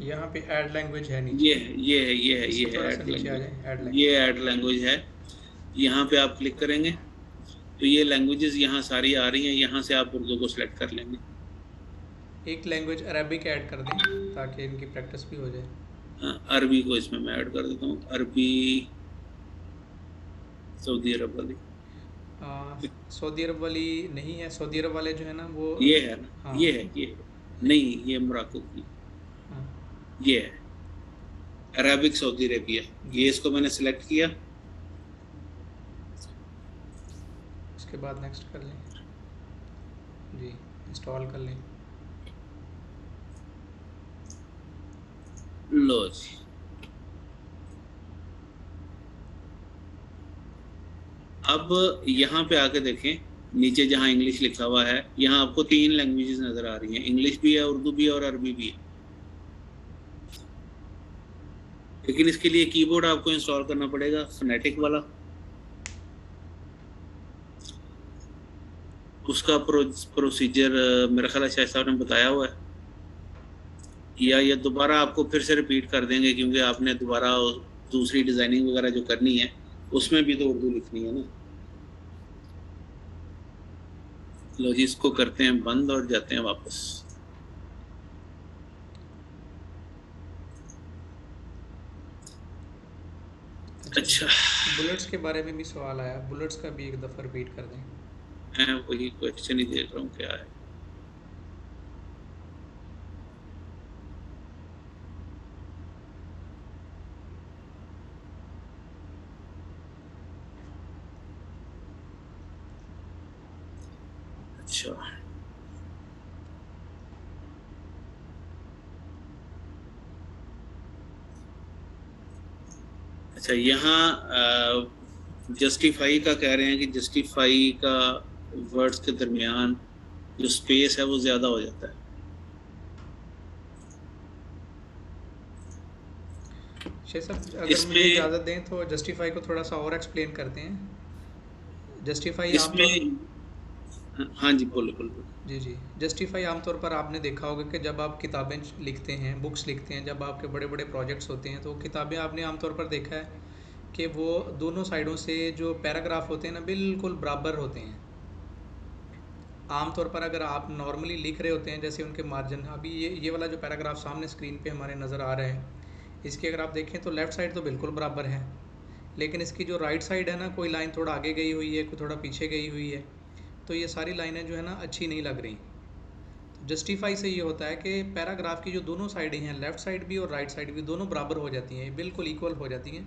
यहाँ पे ऐड लैंग्वेज है नीचे, ये है, ये है, ये है, ये इससे है थोड़ा सा ऐड नीचे आ लैंग्वेज। जाए, ऐड ये लैंग्वेज। ऐड लैंग्वेज है। यहाँ पे आप क्लिक करेंगे तो ये लैंग्वेजेस यहाँ सारी आ रही हैं। यहाँ से आप उर्दू को सिलेक्ट कर लेंगे। एक लैंग्वेज अरबिक ऐड कर दें ताकि इनकी प्रैक्टिस भी हो जाए। अरबी को इसमें मैं ऐड कर देता हूँ। अरबी सऊदी अरब वाली, सऊदी अरब वाली नहीं है, सऊदी अरब वाले जो है ना वो, ये है ना, हाँ ये है, ये है। नहीं, ये मोरक्को की, हाँ ये है अरबिक सऊदी अरेबिया। ये इसको मैंने सिलेक्ट किया। उसके बाद नेक्स्ट कर लें जी, इंस्टॉल कर लें। लो जी, अब यहाँ पे आके देखें, नीचे जहाँ इंग्लिश लिखा हुआ है, यहाँ आपको 3 लैंग्वेजेस नजर आ रही हैं। इंग्लिश भी है, उर्दू भी है और अरबी भी है। लेकिन इसके लिए कीबोर्ड आपको इंस्टॉल करना पड़ेगा, फोनेटिक वाला। उसका प्रोसीजर मेरा ख्याल है शायद साहब ने बताया हुआ है, या ये दोबारा आपको फिर से रिपीट कर देंगे, क्योंकि आपने दोबारा दूसरी डिज़ाइनिंग वगैरह जो करनी है उसमें भी तो उर्दू लिखनी है ना। लो जी, इसको करते हैं बंद और जाते हैं वापस। अच्छा, बुलेट्स के बारे में भी सवाल आया, बुलेट्स का भी एक दफ़ा रिपीट कर दें। मैं वही क्वेश्चन ही देख रहा हूँ क्या है। अच्छा, अच्छा, यहाँ जस्टिफाई का कह रहे हैं कि जस्टिफाई का वर्ड्स के दरमियान जो स्पेस है वो ज़्यादा हो जाता है। शेख साहब अगर मुझे इसमें इजाज़त दें तो जस्टिफाई को थोड़ा सा और एक्सप्लेन करते हैं। जस्टिफाई आमतौर इसमें हाँ जी, बोलो बोलो। जी जी, जस्टिफाई आमतौर पर आपने देखा होगा कि जब आप किताबें लिखते हैं, बुक्स लिखते हैं, जब आपके बड़े बड़े प्रोजेक्ट्स होते हैं, तो किताबें आपने आमतौर पर देखा है कि वो दोनों साइडों से जो पैराग्राफ होते हैं ना बिल्कुल बराबर होते हैं। आमतौर पर अगर आप नॉर्मली लिख रहे होते हैं, जैसे उनके मार्जिन, अभी ये वाला जो पैराग्राफ सामने स्क्रीन पे हमारे नज़र आ रहा है, इसकी अगर आप देखें तो लेफ़्ट साइड तो बिल्कुल बराबर है, लेकिन इसकी जो राइट साइड है ना, कोई लाइन थोड़ा आगे गई हुई है, कोई थोड़ा पीछे गई हुई है, तो ये सारी लाइनें जो है ना अच्छी नहीं लग रही। जस्टिफाई से ये होता है कि पैराग्राफ की जो दोनों साइडें हैं, लेफ़्ट साइड भी और राइट साइड भी, दोनों बराबर हो जाती हैं, बिल्कुल इक्वल हो जाती हैं।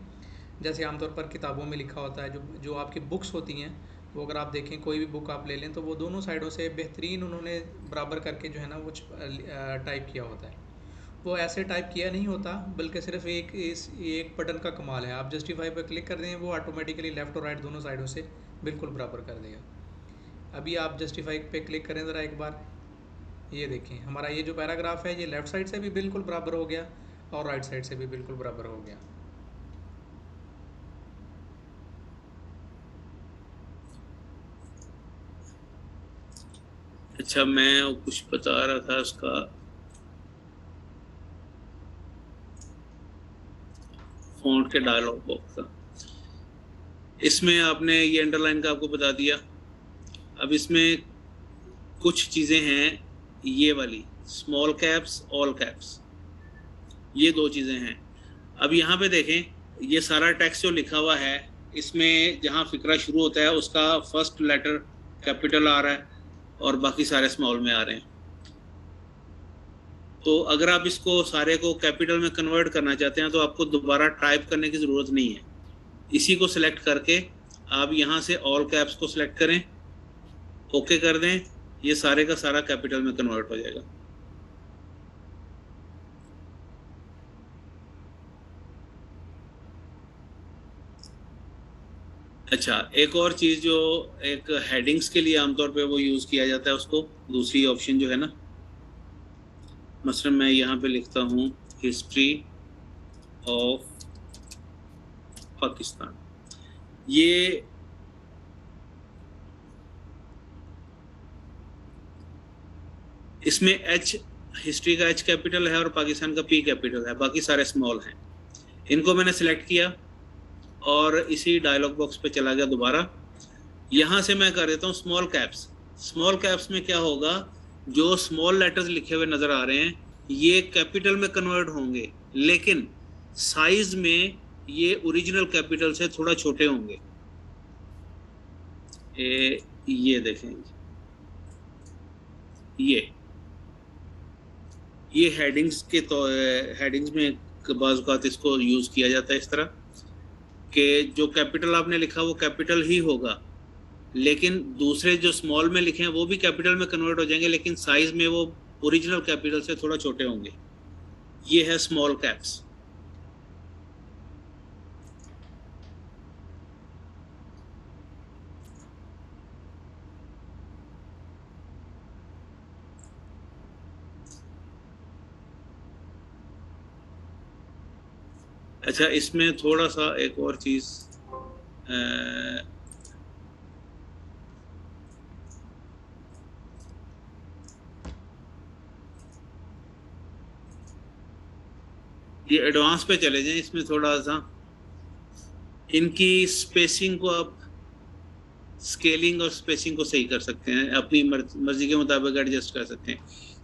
जैसे आमतौर पर किताबों में लिखा होता है, जो जो आपकी बुक्स होती हैं, वो अगर आप देखें कोई भी बुक आप ले लें तो वो दोनों साइडों से बेहतरीन उन्होंने बराबर करके जो है ना वो टाइप किया होता है। वो ऐसे टाइप किया नहीं होता, बल्कि सिर्फ एक बटन का कमाल है, आप जस्टिफाई पर क्लिक कर दें वो ऑटोमेटिकली लेफ़्ट और राइट दोनों साइडों से बिल्कुल बराबर कर देगा। अभी आप जस्टिफाई पे क्लिक करें ज़रा एक बार, ये देखें हमारा ये जो पैराग्राफ है ये लेफ़्ट साइड से भी बिल्कुल बराबर हो गया और राइट साइड से भी बिल्कुल बराबर हो गया। अच्छा, मैं कुछ बता रहा था उसका, फ़ॉन्ट के डायलॉग बॉक्स का। इसमें आपने ये अंडरलाइन का आपको बता दिया। अब इसमें कुछ चीज़ें हैं, ये वाली स्मॉल कैप्स, ऑल कैप्स, ये दो चीज़ें हैं। अब यहाँ पे देखें, ये सारा टेक्स्ट जो लिखा हुआ है, इसमें जहाँ फिक्रा शुरू होता है उसका फर्स्ट लेटर कैपिटल आ रहा है और बाकी सारे स्मॉल में आ रहे हैं। तो अगर आप इसको सारे को कैपिटल में कन्वर्ट करना चाहते हैं तो आपको दोबारा टाइप करने की ज़रूरत नहीं है। इसी को सिलेक्ट करके आप यहाँ से ऑल कैप्स को सिलेक्ट करें, ओके कर दें, ये सारे का सारा कैपिटल में कन्वर्ट हो जाएगा। अच्छा, एक और चीज़ जो एक हेडिंग्स के लिए आमतौर पे वो यूज़ किया जाता है, उसको दूसरी ऑप्शन जो है ना, मसलन मैं यहाँ पे लिखता हूँ हिस्ट्री ऑफ पाकिस्तान। ये इसमें एच, हिस्ट्री का एच कैपिटल है और पाकिस्तान का पी कैपिटल है, बाकी सारे स्मॉल हैं। इनको मैंने सेलेक्ट किया और इसी डायलॉग बॉक्स पे चला गया दोबारा। यहाँ से मैं कर देता हूँ स्मॉल कैप्स। स्मॉल कैप्स में क्या होगा, जो स्मॉल लेटर्स लिखे हुए नजर आ रहे हैं ये कैपिटल में कन्वर्ट होंगे, लेकिन साइज में ये ओरिजिनल कैपिटल से थोड़ा छोटे होंगे। ये देखेंगे, ये हेडिंग्स के तो हेडिंग्स में बाज़ औक़ात इसको यूज़ किया जाता है इस तरह कि जो कैपिटल आपने लिखा वो कैपिटल ही होगा, लेकिन दूसरे जो स्मॉल में लिखे हैं वो भी कैपिटल में कन्वर्ट हो जाएंगे, लेकिन साइज में वो ओरिजिनल कैपिटल से थोड़ा छोटे होंगे। ये है स्मॉल कैप्स। अच्छा, इसमें थोड़ा सा एक और चीज़, ये एडवांस पे चले जाएं, इसमें थोड़ा सा इनकी स्पेसिंग को आप स्केलिंग और स्पेसिंग को सही कर सकते हैं, अपनी मर्जी के मुताबिक एडजस्ट कर सकते हैं।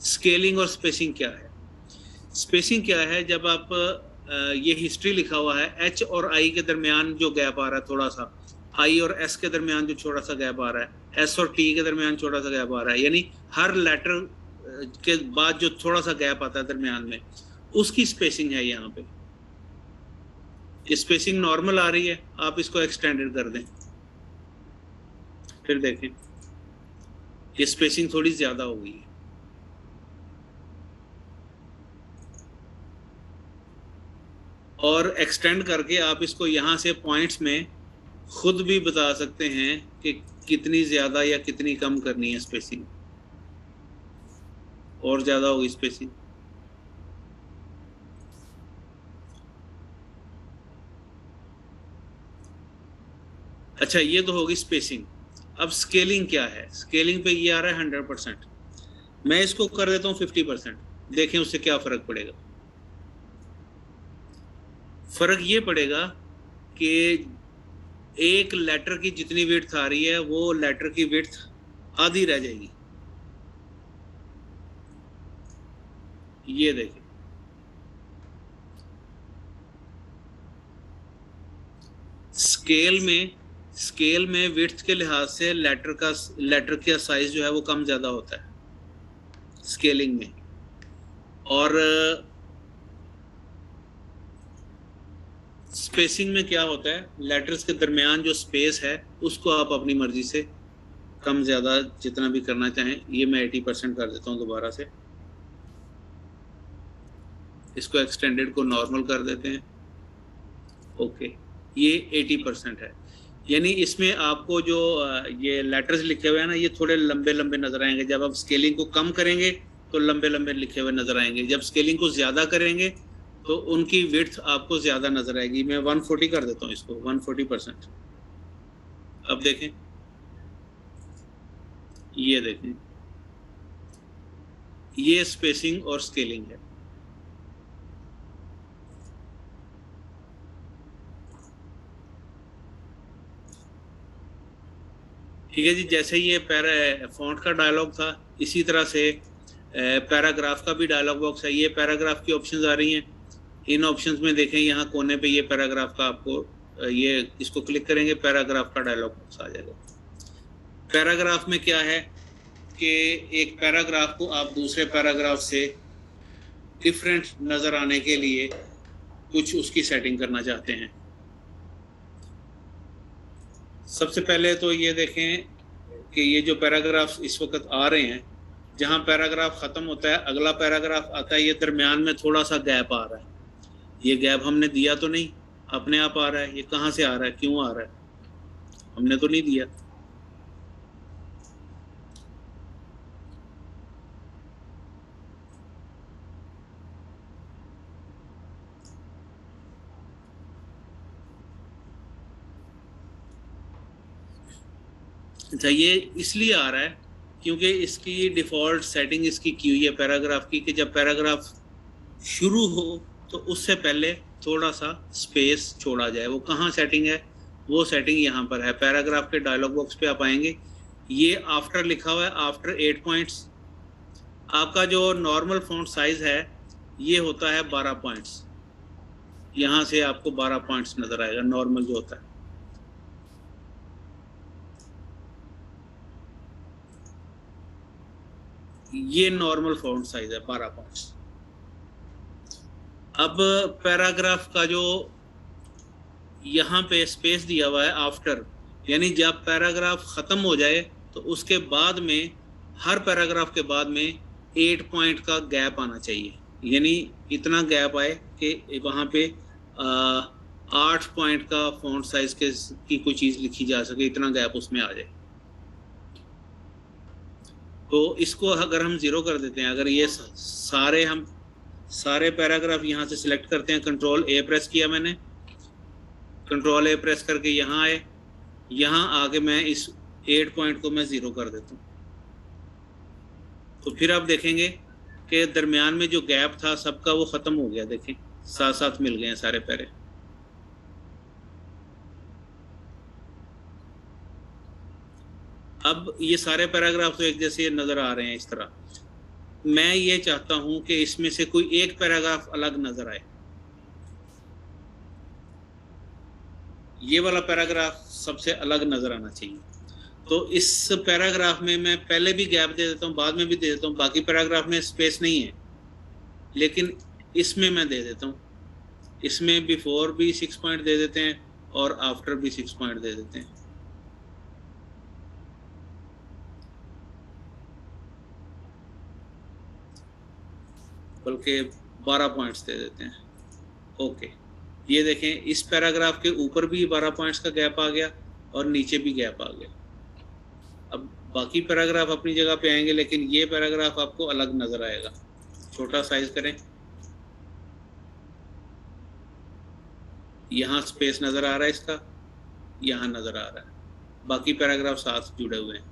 स्केलिंग और स्पेसिंग क्या है? स्पेसिंग क्या है, जब आप ये हिस्ट्री लिखा हुआ है, एच और आई के दरमियान जो गैप आ रहा है थोड़ा सा, आई और एस के दरमियान जो छोटा सा गैप आ रहा है, एस और टी के दरमियान छोटा सा गैप आ रहा है, यानी हर लेटर के बाद जो थोड़ा सा गैप आता है दरमियान में, उसकी स्पेसिंग है। यहाँ पे स्पेसिंग नॉर्मल आ रही है, आप इसको एक्सटेंडेड कर दें, फिर देखें ये स्पेसिंग थोड़ी ज्यादा हो गई है। और एक्सटेंड करके आप इसको यहाँ से पॉइंट्स में खुद भी बता सकते हैं कि कितनी ज़्यादा या कितनी कम करनी है स्पेसिंग, और ज़्यादा होगी स्पेसिंग। अच्छा, ये तो होगी स्पेसिंग। अब स्केलिंग क्या है? स्केलिंग पे ये आ रहा है 100%, मैं इसको कर देता हूँ 50%, देखें उससे क्या फ़र्क पड़ेगा। फ़र्क ये पड़ेगा कि एक लेटर की जितनी विड्थ आ रही है वो लेटर की विड्थ आधी रह जाएगी। ये देखें, स्केल में विड्थ के लिहाज से लेटर का साइज जो है वो कम ज़्यादा होता है स्केलिंग में। और स्पेसिंग में क्या होता है, लेटर्स के दरमियान जो स्पेस है उसको आप अपनी मर्जी से कम ज़्यादा जितना भी करना चाहें। ये मैं 80% कर देता हूँ दोबारा से, इसको एक्सटेंडेड को नॉर्मल कर देते हैं। ओके, ये 80% है, यानी इसमें आपको जो ये लेटर्स लिखे हुए हैं ना, ये थोड़े लंबे लंबे नजर आएंगे। जब आप स्केलिंग को कम करेंगे तो लंबे लंबे लिखे हुए नजर आएंगे, जब स्केलिंग को ज़्यादा करेंगे तो उनकी विड्थ आपको ज़्यादा नजर आएगी। मैं 140 कर देता हूँ इसको, 140%। अब देखें, ये देखें, ये स्पेसिंग और स्केलिंग है। ठीक है जी, जैसे ये फॉन्ट का डायलॉग था, इसी तरह से पैराग्राफ का भी डायलॉग बॉक्स है। ये पैराग्राफ की ऑप्शंस आ रही हैं, इन ऑप्शंस में देखें यहाँ कोने पे ये पैराग्राफ का आपको ये इसको क्लिक करेंगे, पैराग्राफ का डायलॉग बॉक्स आ जाएगा। पैराग्राफ में क्या है कि एक पैराग्राफ को आप दूसरे पैराग्राफ से डिफरेंट नज़र आने के लिए कुछ उसकी सेटिंग करना चाहते हैं। सबसे पहले तो ये देखें कि ये जो पैराग्राफ इस वक्त आ रहे हैं, जहाँ पैराग्राफ ख़त्म होता है अगला पैराग्राफ आता है, ये दरमियान में थोड़ा सा गैप आ रहा है। ये गैप हमने दिया तो नहीं, अपने आप आ रहा है। ये कहाँ से आ रहा है, क्यों आ रहा है? हमने तो नहीं दिया। अच्छा, ये इसलिए आ रहा है क्योंकि इसकी डिफ़ॉल्ट सेटिंग इसकी की हुई है पैराग्राफ की कि जब पैराग्राफ शुरू हो तो उससे पहले थोड़ा सा स्पेस छोड़ा जाए। वो कहाँ सेटिंग है? वो सेटिंग यहाँ पर है। पैराग्राफ के डायलॉग बॉक्स पे आप आएंगे, ये आफ्टर लिखा हुआ है, आफ्टर 8 पॉइंट्स। आपका जो नॉर्मल फॉन्ट साइज है ये होता है 12 पॉइंट्स। यहाँ से आपको 12 पॉइंट्स नज़र आएगा नॉर्मल जो होता है। ये नॉर्मल फॉन्ट साइज है 12 पॉइंट्स। अब पैराग्राफ का जो यहाँ पे स्पेस दिया हुआ है आफ्टर, यानी जब पैराग्राफ ख़त्म हो जाए तो उसके बाद में हर पैराग्राफ के बाद में 8 पॉइंट का गैप आना चाहिए। यानी इतना गैप आए कि वहाँ पे 8 पॉइंट का फॉन्ट साइज की कोई चीज़ लिखी जा सके, इतना गैप उसमें आ जाए। तो इसको अगर हम 0 कर देते हैं, अगर ये सारे पैराग्राफ यहाँ से सिलेक्ट करते हैं, कंट्रोल A प्रेस किया मैंने, कंट्रोल A प्रेस करके यहाँ आए, यहाँ आके मैं इस 8 पॉइंट को मैं 0 कर देता हूँ। तो फिर आप देखेंगे कि दरमियान में जो गैप था सबका वो ख़त्म हो गया। देखें, साथ साथ मिल गए हैं सारे पैरे। अब ये सारे पैराग्राफ तो एक जैसे नज़र आ रहे हैं इस तरह। मैं ये चाहता हूं कि इसमें से कोई एक पैराग्राफ अलग नज़र आए। ये वाला पैराग्राफ सबसे अलग नज़र आना चाहिए। तो इस पैराग्राफ में मैं पहले भी गैप दे देता हूँ, बाद में भी दे देता हूँ। बाकी पैराग्राफ में स्पेस नहीं है, लेकिन इसमें मैं दे देता हूँ। इसमें बिफोर भी 6 पॉइंट दे देते हैं और आफ्टर भी 6 पॉइंट दे देते हैं। बल्कि 12 पॉइंट्स दे देते हैं। ओके, ये देखें इस पैराग्राफ के ऊपर भी 12 पॉइंट्स का गैप आ गया और नीचे भी गैप आ गया। अब बाकी पैराग्राफ अपनी जगह पे आएंगे, लेकिन ये पैराग्राफ आपको अलग नजर आएगा। छोटा साइज करें, यहाँ स्पेस नजर आ रहा है इसका, यहाँ नजर आ रहा है, बाकी पैराग्राफ साथ जुड़े हुए हैं।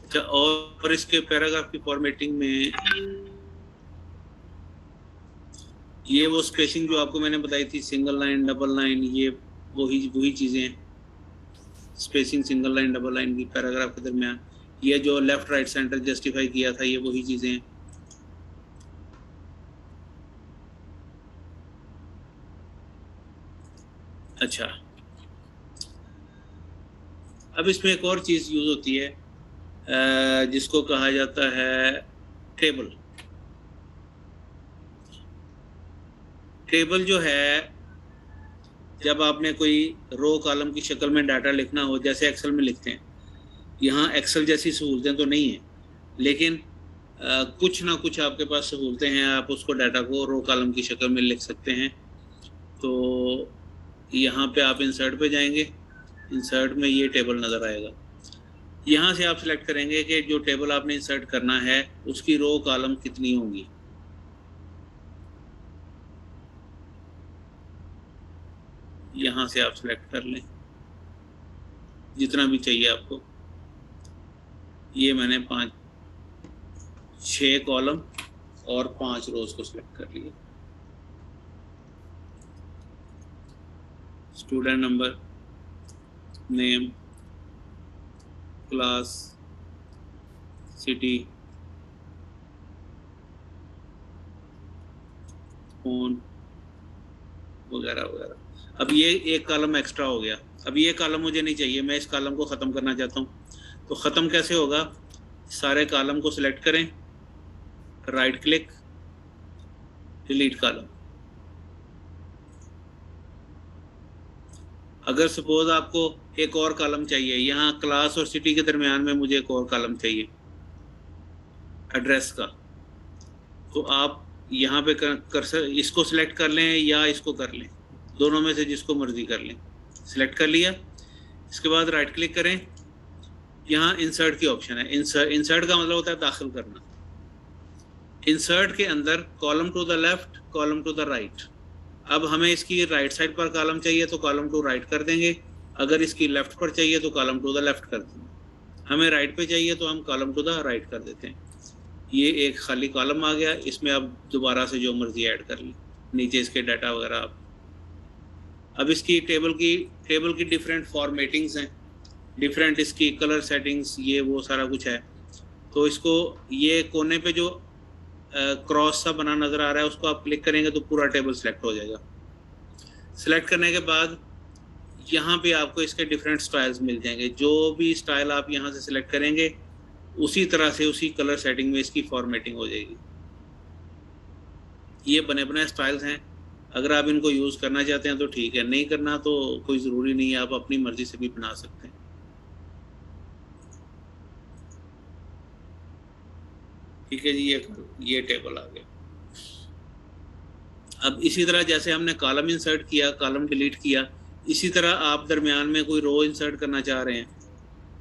अच्छा, और इसके पैराग्राफ की फॉर्मेटिंग में ये वो स्पेसिंग जो आपको मैंने बताई थी, सिंगल लाइन डबल लाइन, ये वही चीजें हैं। Spacing single line double line की पैराग्राफ के दरमियान, ये जो लेफ्ट राइट सेंटर जस्टिफाई किया था, ये वही चीजें हैं। अच्छा, अब इसमें एक और चीज यूज होती है जिसको कहा जाता है टेबल। टेबल जो है, जब आपने कोई रो कॉलम की शक्ल में डाटा लिखना हो, जैसे एक्सेल में लिखते हैं, यहाँ एक्सेल जैसी सहूलतें तो नहीं है, लेकिन कुछ ना कुछ आपके पास सहूलतें हैं, आप उसको डाटा को रो कॉलम की शक्ल में लिख सकते हैं। तो यहाँ पे आप इंसर्ट पे जाएंगे, इंसर्ट में ये टेबल नज़र आएगा। यहाँ से आप सिलेक्ट करेंगे कि जो टेबल आपने इंसर्ट करना है उसकी रो कॉलम कितनी होंगी। यहाँ से आप सिलेक्ट कर लें जितना भी चाहिए आपको। ये मैंने 6 कॉलम और 5 रोज को सिलेक्ट कर लिया। Student number, name, class, city, phone वगैरह वगैरह। अब ये एक कॉलम एक्स्ट्रा हो गया। अब ये कॉलम मुझे नहीं चाहिए, मैं इस कॉलम को ख़त्म करना चाहता हूँ। तो ख़त्म कैसे होगा? सारे कॉलम को सिलेक्ट करें, राइट क्लिक, डिलीट कॉलम। अगर सपोज आपको एक और कॉलम चाहिए, यहाँ क्लास और सिटी के दरमियान में मुझे एक और कॉलम चाहिए एड्रेस का, तो आप यहाँ पे इसको सिलेक्ट कर लें या इसको कर लें, दोनों में से जिसको मर्जी कर लें। सिलेक्ट कर लिया, इसके बाद राइट क्लिक करें, यहाँ इंसर्ट की ऑप्शन है। इंसर्ट का मतलब होता है दाखिल करना। इंसर्ट के अंदर column to the left, column to the right. अब हमें इसकी राइट साइड पर कॉलम चाहिए तो कॉलम टू राइट कर देंगे, अगर इसकी लेफ्ट पर चाहिए तो कॉलम टू द लेफ्ट कर देंगे। हमें राइट पे चाहिए तो हम कॉलम टू द राइट कर देते हैं। ये एक खाली कॉलम आ गया, इसमें आप दोबारा से जो मर्जी ऐड कर लें, नीचे इसके डाटा वगैरह आप। अब इसकी टेबल की डिफरेंट फॉर्मेटिंग्स हैं, डिफरेंट इसकी कलर सेटिंग्स, ये वो सारा कुछ है। तो इसको ये कोने पे जो क्रॉस सा बना नज़र आ रहा है उसको आप क्लिक करेंगे तो पूरा टेबल सेलेक्ट हो जाएगा। सेलेक्ट करने के बाद यहाँ पे आपको इसके डिफरेंट स्टाइल्स मिल जाएंगे। जो भी स्टाइल आप यहाँ से सिलेक्ट करेंगे उसी तरह से उसी कलर सेटिंग में इसकी फॉर्मेटिंग हो जाएगी। ये बने बनाए स्टाइल्स हैं, अगर आप इनको यूज़ करना चाहते हैं तो ठीक है, नहीं करना तो कोई ज़रूरी नहीं है, आप अपनी मर्ज़ी से भी बना सकते हैं। ठीक है जी, ये टेबल आ गया। अब इसी तरह जैसे हमने कॉलम इंसर्ट किया, कॉलम डिलीट किया, इसी तरह आप दरमियान में कोई रो इंसर्ट करना चाह रहे हैं।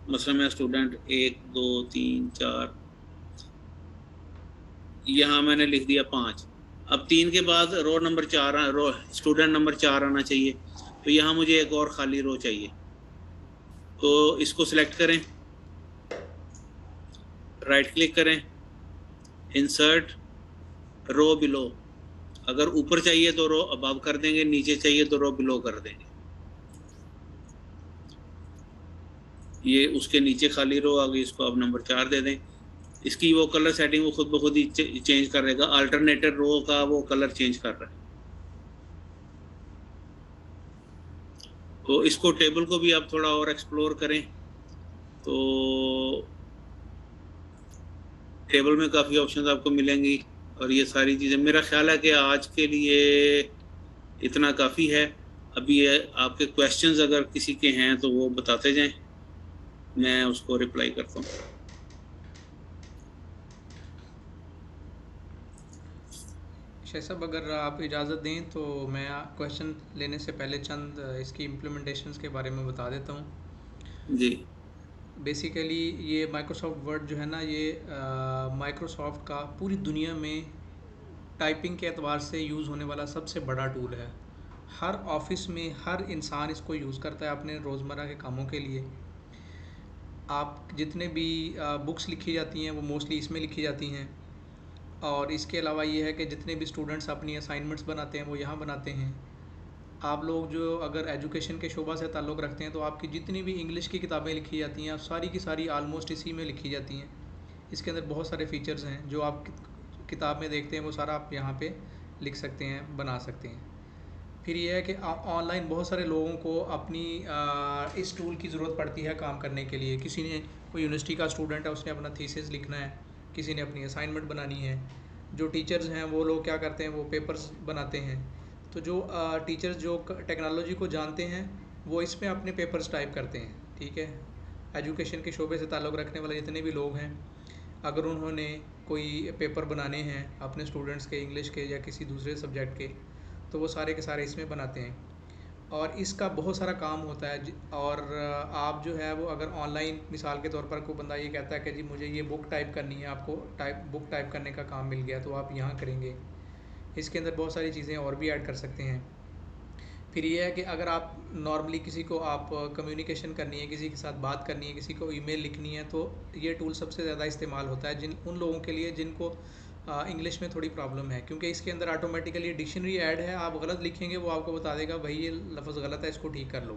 मसलन मैं स्टूडेंट 1 2 3 4, यहाँ मैंने लिख दिया 5। अब 3 के बाद रो नंबर 4, रो स्टूडेंट नंबर 4 आना चाहिए, तो यहाँ मुझे एक और खाली रो चाहिए। तो इसको सिलेक्ट करें, राइट क्लिक करें, इंसर्ट, रो बिलो। अगर ऊपर चाहिए तो रो अबव कर देंगे, नीचे चाहिए तो रो बिलो कर देंगे। ये उसके नीचे खाली रो आ गई, इसको अब नंबर 4 दे दें। इसकी वो कलर सेटिंग वो खुद ब खुद ही चेंज कर देगा, अल्टरनेटर रो का वो कलर चेंज कर रहा है। तो इसको टेबल को भी आप थोड़ा और एक्सप्लोर करें। तो टेबल में काफ़ी ऑप्शंस आपको मिलेंगी। और ये सारी चीज़ें मेरा ख्याल है कि आज के लिए इतना काफ़ी है। अभी ये आपके क्वेश्चंस अगर किसी के हैं तो वो बताते जाएं, मैं उसको रिप्लाई करता हूँ। शेख साहब, अगर आप इजाज़त दें तो मैं क्वेश्चन लेने से पहले चंद इसकी इम्प्लीमेंटेशंस के बारे में बता देता हूँ। जी बेसिकली ये माइक्रोसॉफ्ट वर्ड जो है ना, ये माइक्रोसॉफ्ट का पूरी दुनिया में टाइपिंग के एतबार से यूज़ होने वाला सबसे बड़ा टूल है। हर ऑफिस में हर इंसान इसको यूज़ करता है अपने रोज़मर्रा के कामों के लिए। आप जितने भी बुक्स लिखी जाती हैं वो मोस्टली इसमें लिखी जाती हैं। और इसके अलावा ये है कि जितने भी स्टूडेंट्स अपनी असाइनमेंट्स बनाते हैं वो यहाँ बनाते हैं। आप लोग जो अगर एजुकेशन के शोबा से ताल्लुक़ रखते हैं तो आपकी जितनी भी इंग्लिश की किताबें लिखी जाती हैं सारी की सारी आलमोस्ट इसी में लिखी जाती हैं। इसके अंदर बहुत सारे फ़ीचर्स हैं जो आप किताब में देखते हैं वो सारा आप यहाँ पे लिख सकते हैं, बना सकते हैं। फिर ये है कि ऑनलाइन बहुत सारे लोगों को अपनी इस टूल की ज़रूरत पड़ती है काम करने के लिए। किसी ने, कोई यूनिवर्सिटी का स्टूडेंट है, उसने अपना थीसिस लिखना है, किसी ने अपनी असाइनमेंट बनानी है। जो टीचर्स हैं वो लोग क्या करते हैं, वो पेपर्स बनाते हैं। तो जो टीचर्स जो टेक्नोलॉजी को जानते हैं वो इसमें अपने पेपर्स टाइप करते हैं। ठीक है, एजुकेशन के शोबे से ताल्लुक़ रखने वाले जितने भी लोग हैं, अगर उन्होंने कोई पेपर बनाने हैं अपने स्टूडेंट्स के, इंग्लिश के या किसी दूसरे सब्जेक्ट के, तो वो सारे के सारे इसमें बनाते हैं। और इसका बहुत सारा काम होता है और आप जो है वो अगर ऑनलाइन मिसाल के तौर पर कोई बंदा ये कहता है कि जी मुझे ये बुक टाइप करनी है, आपको बुक टाइप करने का काम मिल गया, तो आप यहाँ करेंगे। इसके अंदर बहुत सारी चीज़ें और भी ऐड कर सकते हैं। फिर ये है कि अगर आप नॉर्मली किसी को आप कम्युनिकेशन करनी है, किसी के साथ बात करनी है, किसी को ईमेल लिखनी है, तो ये टूल सबसे ज़्यादा इस्तेमाल होता है उन लोगों के लिए जिनको इंग्लिश में थोड़ी प्रॉब्लम है, क्योंकि इसके अंदर ऑटोमेटिकली डिक्शनरी ऐड है। आप गलत लिखेंगे वो आपको बता देगा भाई ये लफ्ज़ गलत है, इसको ठीक कर लो।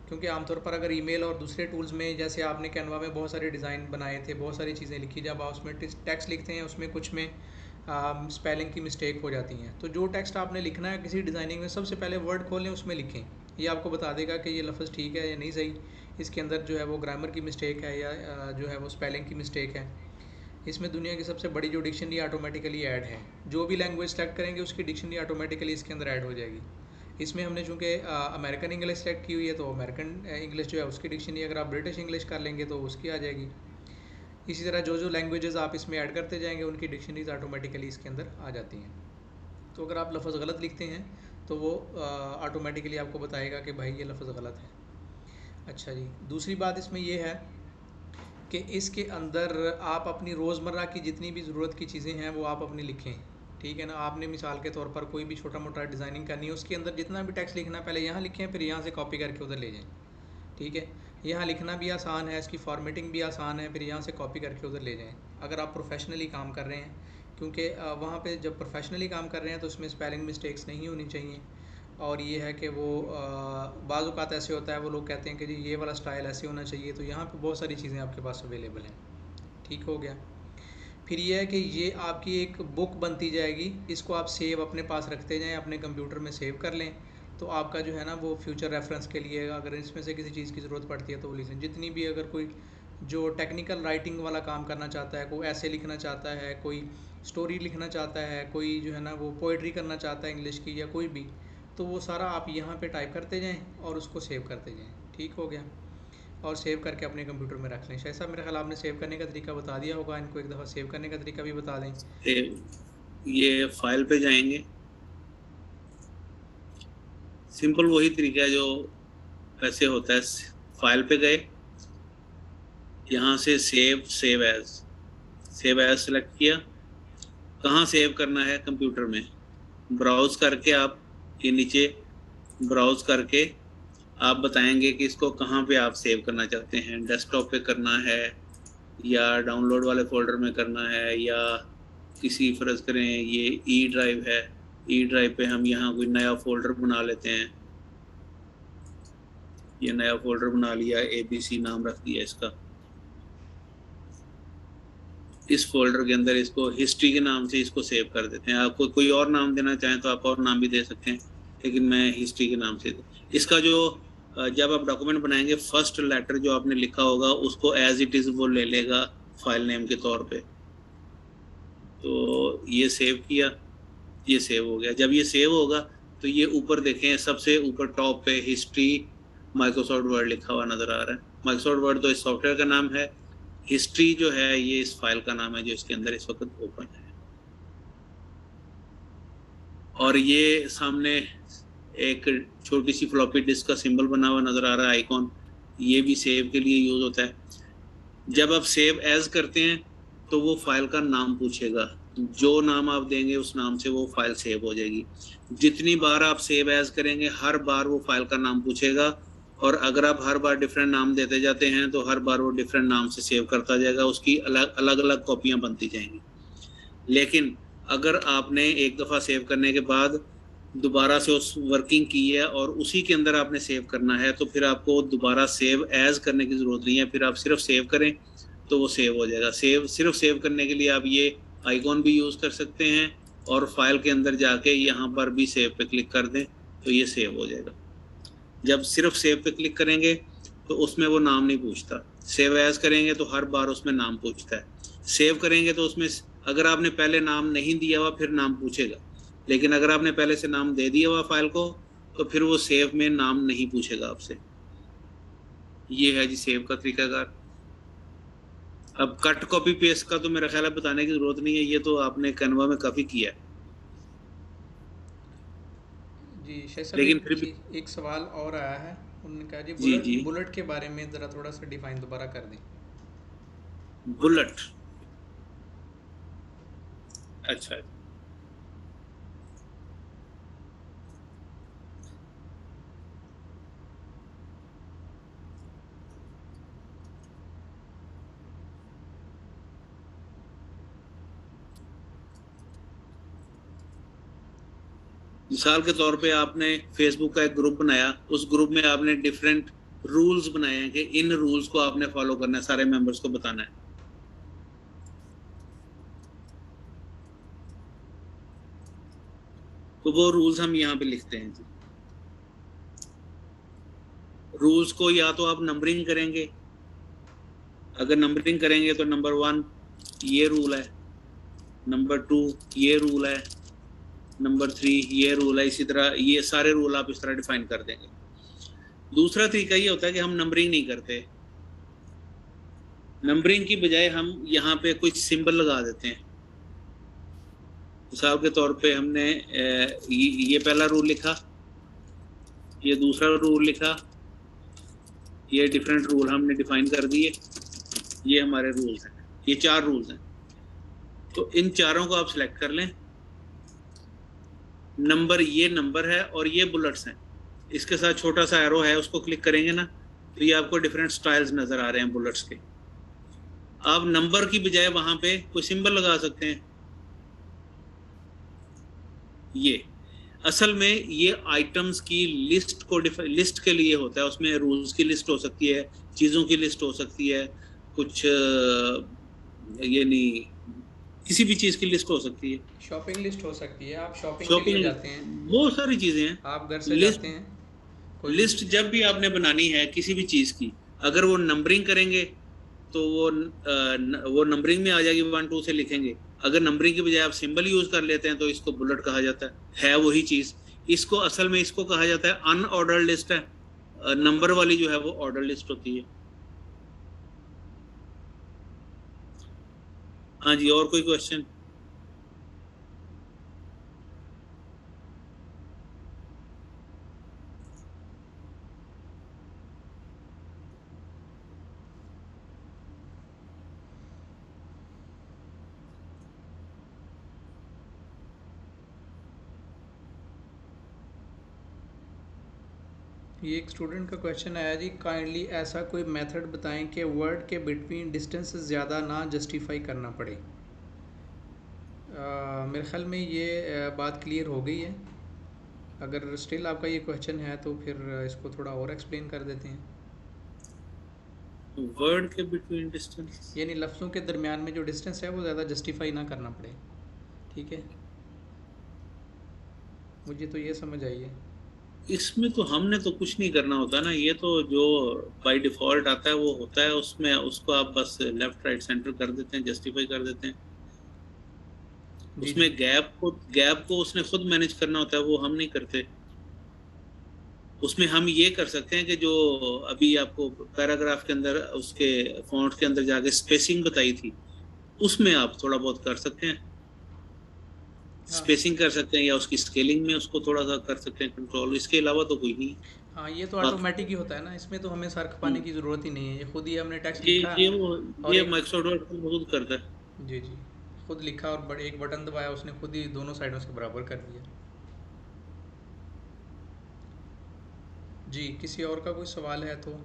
क्योंकि आमतौर पर अगर ईमेल और दूसरे टूल्स में, जैसे आपने कैनवा में बहुत सारे डिज़ाइन बनाए थे, बहुत सारी चीज़ें लिखी, जब आप उसमें टेक्स्ट लिखते हैं उसमें कुछ में स्पेलिंग की मिस्टेक हो जाती हैं। तो जो टेक्स्ट आपने लिखना है किसी डिज़ाइनिंग में, सबसे पहले वर्ड खोलें, उसमें लिखें। ये आपको बता देगा कि ये लफ्ज़ ठीक है या नहीं सही, इसके अंदर जो है वो ग्रामर की मिस्टेक है या जो है वो स्पेलिंग की मिस्टेक है। इसमें दुनिया की सबसे बड़ी जो डिक्शनरी ऑटोमेटिकली ऐड है। जो भी लैंग्वेज सेलेक्ट करेंगे उसकी डिक्शनरी ऑटोमेटिकली इसके अंदर ऐड हो जाएगी। इसमें हमने चूँकि अमेरिकन इंग्लिश सेलेक्ट की हुई है तो अमेरिकन इंग्लिश जो है उसकी डिक्शनरी, अगर आप ब्रिटिश इंग्लिश कर लेंगे तो उसकी आ जाएगी। इसी तरह जो जो लैंग्वेजेस आप इसमें ऐड करते जाएंगे उनकी डिक्शनरीज ऑटोमेटिकली इसके अंदर आ जाती हैं। तो अगर आप लफ्ज़ गलत लिखते हैं तो वो ऑटोमेटिकली आपको बताएगा कि भाई ये लफ्ज़ गलत है। अच्छा जी, दूसरी बात इसमें ये है कि इसके अंदर आप अपनी रोज़मर्रा की जितनी भी ज़रूरत की चीज़ें हैं वो आप अपनी लिखें। ठीक है ना, आपने मिसाल के तौर पर कोई भी छोटा मोटा डिज़ाइनिंग करनी है, उसके अंदर जितना भी टेक्स्ट लिखना है पहले यहाँ लिखें, फिर यहाँ से कॉपी करके उधर ले जाएँ। ठीक है, यहाँ लिखना भी आसान है, इसकी फॉर्मेटिंग भी आसान है, फिर यहाँ से कॉपी करके उधर ले जाएँ अगर आप प्रोफेशनली काम कर रहे हैं। क्योंकि वहाँ पे जब प्रोफेशनली काम कर रहे हैं तो उसमें स्पेलिंग मिस्टेक्स नहीं होनी चाहिए। और ये है कि वो बाज़ औक़ात ऐसे होता है, वो लोग कहते हैं कि जी ये वाला स्टाइल ऐसे होना चाहिए, तो यहाँ पे बहुत सारी चीज़ें आपके पास अवेलेबल हैं। ठीक हो गया। फिर ये है कि ये आपकी एक बुक बनती जाएगी, इसको आप सेव अपने पास रखते जाएँ, अपने कंप्यूटर में सेव कर लें। तो आपका जो है ना वो फ्यूचर रेफरेंस के लिए अगर इसमें से किसी चीज़ की ज़रूरत पड़ती है तो वो लिखें। जितनी भी अगर कोई जो टेक्निकल राइटिंग वाला काम करना चाहता है, कोई ऐसे लिखना चाहता है, कोई स्टोरी लिखना चाहता है, कोई जो है ना वो पोइट्री करना चाहता है इंग्लिश की या कोई भी, तो वो सारा आप यहाँ पे टाइप करते जाएँ और उसको सेव करते जाएँ। ठीक हो गया। और सेव करके अपने कंप्यूटर में रख लें। शायद साहब मेरे ख्याल आपने सेव करने का तरीका बता दिया होगा, इनको एक दफ़ा सेव करने का तरीका भी बता दें। ये फाइल पे जाएंगे, सिंपल वही तरीका है जो वैसे होता है। फाइल पे गए, यहाँ से सेव एज सेलेक्ट किया। कहाँ सेव करना है, कंप्यूटर में ब्राउज करके आप ये नीचे ब्राउज करके आप बताएंगे कि इसको कहाँ पे आप सेव करना चाहते हैं। डेस्कटॉप पे करना है या डाउनलोड वाले फोल्डर में करना है, या किसी फ़र्ज़ करें ये ई ड्राइव है, ई ड्राइव पे हम यहाँ कोई नया फ़ोल्डर बना लेते हैं। ये नया फ़ोल्डर बना लिया, ABC नाम रख दिया इसका। इस फोल्डर के अंदर इसको हिस्ट्री के नाम से इसको सेव कर देते हैं। आपको कोई और नाम देना चाहें तो आप और नाम भी दे सकते हैं, लेकिन मैं हिस्ट्री के नाम से। इसका जो जब आप डॉक्यूमेंट बनाएंगे, फर्स्ट लेटर जो आपने लिखा होगा उसको एज इट इज़ वो ले लेगा फाइल नेम के तौर पे। तो ये सेव किया, ये सेव हो गया। जब ये सेव होगा तो ये ऊपर देखें, सबसे ऊपर टॉप पे हिस्ट्री माइक्रोसॉफ्ट वर्ड लिखा हुआ नज़र आ रहा है। माइक्रोसॉफ्ट वर्ड तो इस सॉफ्टवेयर का नाम है, हिस्ट्री जो है ये इस फाइल का नाम है जो इसके अंदर इस वक्त ओपन है। और ये सामने एक छोटी सी फ्लॉपी डिस्क का सिंबल बना हुआ नज़र आ रहा है, आइकॉन, ये भी सेव के लिए यूज़ होता है। जब आप सेव एज करते हैं तो वो फाइल का नाम पूछेगा, जो नाम आप देंगे उस नाम से वो फाइल सेव हो जाएगी। जितनी बार आप सेव एज करेंगे हर बार वो फाइल का नाम पूछेगा, और अगर आप हर बार डिफरेंट नाम देते जाते हैं तो हर बार वो डिफरेंट नाम से सेव करता जाएगा, उसकी अलग अलग कॉपियाँ बनती जाएंगी। लेकिन अगर आपने एक दफ़ा सेव करने के बाद दोबारा से उस वर्किंग की है और उसी के अंदर आपने सेव करना है, तो फिर आपको दोबारा सेव एज करने की ज़रूरत नहीं है, फिर आप सिर्फ सेव करें तो वो सेव हो जाएगा। सिर्फ सेव करने के लिए आप ये आइकॉन भी यूज़ कर सकते हैं, और फाइल के अंदर जाके यहाँ पर भी सेव पे क्लिक कर दें तो ये सेव हो जाएगा। जब सिर्फ सेव पे क्लिक करेंगे तो उसमें वो नाम नहीं पूछता, सेव एज करेंगे तो हर बार उसमें नाम पूछता है। सेव करेंगे तो उसमें अगर आपने पहले नाम नहीं दिया हुआ फिर नाम पूछेगा, लेकिन अगर आपने पहले से नाम दे दिया हुआ फाइल को तो फिर वो सेव में नाम नहीं पूछेगा आपसे। ये है जी सेव का तरीकाकार। अब कट कॉपी पेस्ट का तो मेरा ख्याल है बताने की जरूरत नहीं है, ये तो आपने कैनवा में काफ़ी किया है। जी शेख साहब, लेकिन फिर भी एक सवाल और आया है, उन्होंने कहा जी जी जी बुलेट के बारे में ज़रा थोड़ा सा डिफाइन दोबारा कर दें। बुलेट, अच्छा, मिसाल के तौर पे आपने फेसबुक का एक ग्रुप बनाया, उस ग्रुप में आपने डिफरेंट रूल्स बनाए हैं कि इन रूल्स को आपने फॉलो करना है, सारे मेंबर्स को बताना है। तो वो रूल्स हम यहाँ पे लिखते हैं जी। रूल्स को या तो आप नंबरिंग करेंगे, अगर नंबरिंग करेंगे तो नंबर 1 ये रूल है, नंबर 2 ये रूल है, नंबर 3 ये रूल है, इसी तरह ये सारे रूल आप इस तरह डिफाइन कर देंगे। दूसरा तरीका ये होता है कि हम नंबरिंग नहीं करते, नंबरिंग की बजाय हम यहाँ पे कुछ सिंबल लगा देते हैं। मिसाल के तौर पे हमने ये पहला रूल लिखा, ये दूसरा रूल लिखा, ये डिफरेंट रूल हमने डिफाइन कर दिए, ये हमारे रूल्स हैं, ये 4 रूल्स हैं। तो इन चारों को आप सिलेक्ट कर लें। नंबर, ये नंबर है और ये बुलेट्स हैं, इसके साथ छोटा सा एरो है, उसको क्लिक करेंगे ना तो ये आपको डिफरेंट स्टाइल्स नज़र आ रहे हैं बुलेट्स के। आप नंबर की बजाय वहाँ पे कोई सिंबल लगा सकते हैं। ये असल में ये आइटम्स की लिस्ट को लिस्ट के लिए होता है, उसमें रूल्स की लिस्ट हो सकती है, चीज़ों की लिस्ट हो सकती है, कुछ ये नहीं, किसी भी चीज़ की लिस्ट हो सकती है, शॉपिंग लिस्ट हो सकती है, आप शॉपिंग के लिए जाते हैं, बहुत सारी चीज़ें हैं, आप घर से लिस्ट, जाते हैं, लिस्ट जब भी आपने बनानी है किसी भी चीज़ की, अगर वो नंबरिंग करेंगे तो वो नंबरिंग में आ जाएगी, 1 2 से लिखेंगे। अगर नंबरिंग की बजाय आप सिंबल यूज कर लेते हैं तो इसको बुलेट कहा जाता है वही चीज़। इसको असल में इसको कहा जाता है अनऑर्डर्ड लिस्ट है, नंबर वाली जो है वो ऑर्डर लिस्ट होती है। हाँ जी, और कोई क्वेश्चन? ये एक स्टूडेंट का क्वेश्चन आया जी, काइंडली ऐसा कोई मेथड बताएं कि वर्ड के बिटवीन डिस्टेंस ज़्यादा ना जस्टिफाई करना पड़े। मेरे ख्याल में ये बात क्लियर हो गई है। अगर स्टिल आपका ये क्वेश्चन है तो फिर इसको थोड़ा और एक्सप्लेन कर देते हैं। वर्ड के बिटवीन डिस्टेंस यानी लफ्ज़ों के दरमियान में जो डिस्टेंस है वो ज़्यादा जस्टिफाई ना करना पड़े, ठीक है? मुझे तो ये समझ आई है। इसमें तो हमने तो कुछ नहीं करना होता ना, ये तो जो बाय डिफ़ॉल्ट आता है वो होता है, उसमें उसको आप बस लेफ़्ट राइट सेंटर कर देते हैं, जस्टिफाई कर देते हैं। जी उसमें जी। गैप को उसने खुद मैनेज करना होता है, वो हम नहीं करते। उसमें हम ये कर सकते हैं कि जो अभी आपको पैराग्राफ के अंदर उसके फॉन्ट के अंदर जाके स्पेसिंग बताई थी, उसमें आप थोड़ा बहुत कर सकते हैं, हाँ स्पेसिंग कर सकते हैं, या उसकी स्केलिंग में उसको थोड़ा सा कर सकते हैं कंट्रोल। इसके अलावा तो कोई नहीं। हाँ, ये तो बाकी ऑटोमेटिक ही होता है ना, इसमें तो हमें सर खपाने हम्म, की ज़रूरत ही नहीं है, ये खुद ही हमने टेक्स्ट ये लिखा ये वो और ये एक। माइक्रोसॉफ्ट वर्ड खुद बहुत करता है। जी जी। खुद लिखा और बड़े एक बटन दबाया, उसने खुद ही दोनों साइडों से बराबर कर दिया। जी, किसी और का कोई सवाल है तो?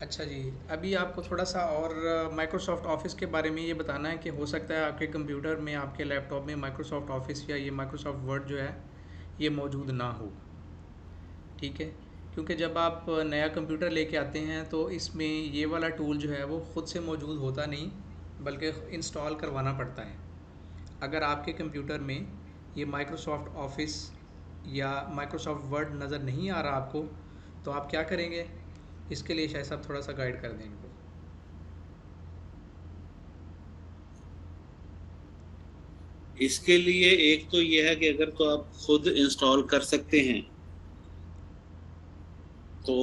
अच्छा जी, अभी आपको थोड़ा सा और माइक्रोसॉफ्ट ऑफिस के बारे में ये बताना है कि हो सकता है आपके कंप्यूटर में, आपके लैपटॉप में माइक्रोसॉफ्ट ऑफिस या ये माइक्रोसॉफ्ट वर्ड जो है ये मौजूद ना हो। ठीक है, क्योंकि जब आप नया कंप्यूटर लेके आते हैं तो इसमें ये वाला टूल जो है वो ख़ुद से मौजूद होता नहीं, बल्कि इंस्टॉल करवाना पड़ता है। अगर आपके कंप्यूटर में ये माइक्रोसॉफ्ट ऑफिस या माइक्रोसॉफ्ट वर्ड नज़र नहीं आ रहा आपको, तो आप क्या करेंगे? इसके लिए शायद साहब थोड़ा सा गाइड कर दें इनको। इसके लिए एक तो ये है कि अगर तो आप खुद इंस्टॉल कर सकते हैं तो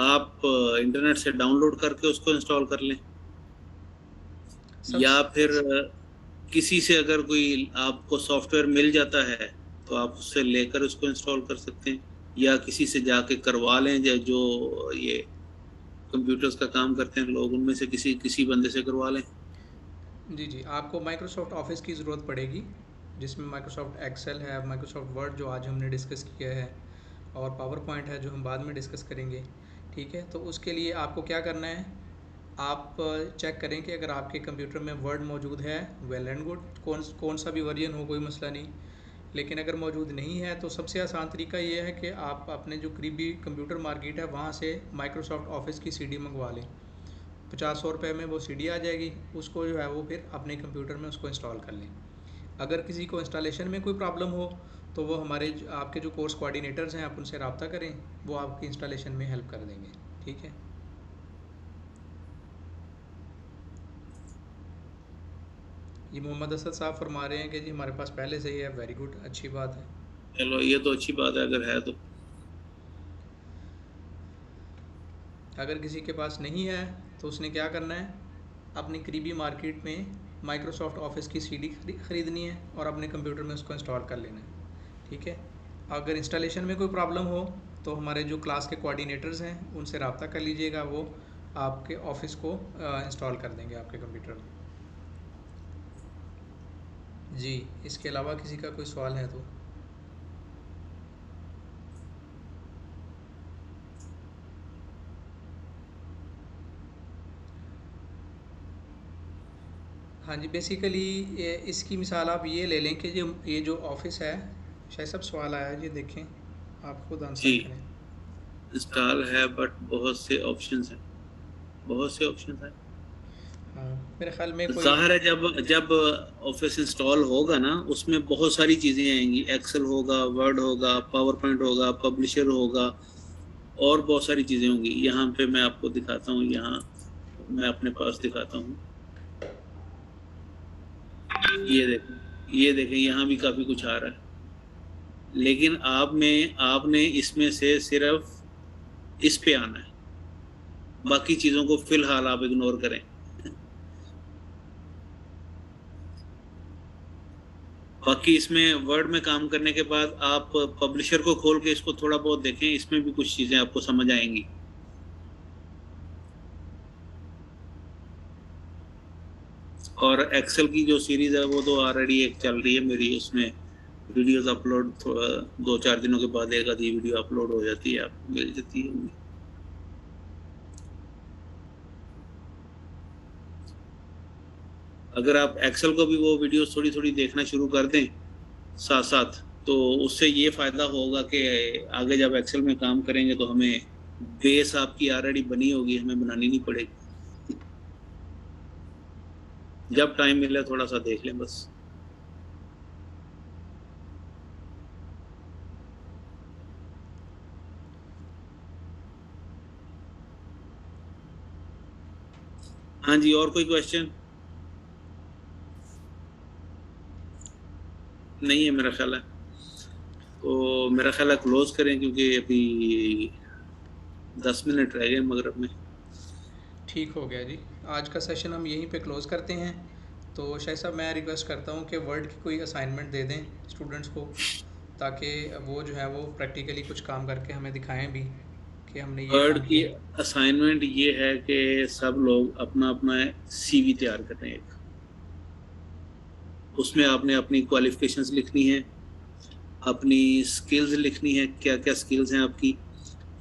आप इंटरनेट से डाउनलोड करके उसको इंस्टॉल कर लें, सब। या फिर किसी से अगर कोई आपको सॉफ्टवेयर मिल जाता है तो आप उससे लेकर उसको इंस्टॉल कर सकते हैं, या किसी से जाके करवा लें, जो ये कंप्यूटर्स का काम करते हैं लोग, उनमें से किसी किसी बंदे से करवा लें। जी जी, आपको माइक्रोसॉफ्ट ऑफिस की ज़रूरत पड़ेगी, जिसमें माइक्रोसॉफ्ट एक्सेल है, माइक्रोसॉफ्ट वर्ड जो आज हमने डिस्कस किया है, और पावर पॉइंट है जो हम बाद में डिस्कस करेंगे। ठीक है, तो उसके लिए आपको क्या करना है? आप चेक करें कि अगर आपके कंप्यूटर में वर्ड मौजूद है, वेल एंड गुड, कौन कौन सा भी वर्जन हो, कोई मसला नहीं। लेकिन अगर मौजूद नहीं है तो सबसे आसान तरीका ये है कि आप अपने जो करीबी कंप्यूटर मार्केट है वहाँ से माइक्रोसॉफ्ट ऑफिस की सीडी मंगवा लें। 50-100 रुपये में वो सीडी आ जाएगी, उसको जो है वो फिर अपने कंप्यूटर में उसको इंस्टॉल कर लें। अगर किसी को इंस्टॉलेशन में कोई प्रॉब्लम हो तो वो हमारे आपके जो कोर्स कोऑर्डिनेटर्स हैं, आप उनसे रब्ता करें, वो आपकी इंस्टॉलेशन में हेल्प कर देंगे। ठीक है। जी, मोहम्मद असद साहब फरमा रहे हैं कि जी हमारे पास पहले से ही है। वेरी गुड, अच्छी बात है। चलो, ये तो अच्छी बात है अगर है तो। अगर किसी के पास नहीं है तो उसने क्या करना है? अपनी करीबी मार्केट में माइक्रोसॉफ्ट ऑफिस की सीडी ख़रीदनी है और अपने कंप्यूटर में उसको इंस्टॉल कर लेना है। ठीक है। अगर इंस्टॉलेशन में कोई प्रॉब्लम हो तो हमारे जो क्लास के कोऑर्डिनेटर्स हैं उनसे रब्ता कर लीजिएगा, वो आपके ऑफिस को इंस्टॉल कर देंगे आपके कंप्यूटर में। जी, इसके अलावा किसी का कोई सवाल है तो? हाँ जी, बेसिकली इसकी मिसाल आप ये ले लें कि जो ये जो ऑफिस है, शायद सब सवाल आया है, ये देखें, आप खुद जी, आंसर करें। इंस्टॉल है बट बहुत से ऑप्शंस हैं, बहुत से ऑप्शंस हैं। हाँ, मेरे ख्याल में कोई। जाहिर है, जब जब ऑफिस इंस्टॉल होगा ना, उसमें बहुत सारी चीजें आएंगी। एक्सेल होगा, वर्ड होगा, पावर पॉइंट होगा, पब्लिशर होगा, और बहुत सारी चीजें होंगी। यहाँ पे मैं आपको दिखाता हूँ, यहाँ मैं अपने पास दिखाता हूँ। ये देखें यहाँ भी काफी कुछ आ रहा है, लेकिन आपने इसमें से सिर्फ इस पे आना है, बाकी चीजों को फिलहाल आप इग्नोर करें। बाकी इसमें वर्ड में काम करने के बाद आप पब्लिशर को खोल के इसको थोड़ा बहुत देखें, इसमें भी कुछ चीजें आपको समझ आएंगी। और एक्सेल की जो सीरीज है वो तो ऑलरेडी एक चल रही है मेरी, उसमें वीडियोस अपलोड, थोड़ा 2-4 दिनों के बाद एक आधी वीडियो अपलोड हो जाती है, आपको मिल जाती है। अगर आप एक्सेल को भी वो वीडियोस थोड़ी थोड़ी देखना शुरू कर दें साथ साथ, तो उससे ये फायदा होगा कि आगे जब एक्सेल में काम करेंगे तो हमें बेस आपकी ऑलरेडी बनी होगी, हमें बनानी नहीं पड़ेगी। जब टाइम मिले थोड़ा सा देख लें बस। हाँ जी, और कोई क्वेश्चन नहीं है मेरा ख्याल है, तो मेरा ख्याल है क्लोज करें, क्योंकि अभी 10 मिनट रह गए मगरब में। ठीक हो गया जी। आज का सेशन हम यहीं पे क्लोज़ करते हैं। तो शायद साहब मैं रिक्वेस्ट करता हूँ कि वर्ड की कोई असाइनमेंट दे दें स्टूडेंट्स को, ताकि वो जो है वो प्रैक्टिकली कुछ काम करके हमें दिखाएं भी कि हमने ये वर्ड काम की किया है। असाइनमेंट ये है कि सब लोग अपना अपना सीवी तैयार करें एक, उसमें आपने अपनी क्वालिफिकेशंस लिखनी है, अपनी स्किल्स लिखनी है, क्या क्या स्किल्स हैं आपकी,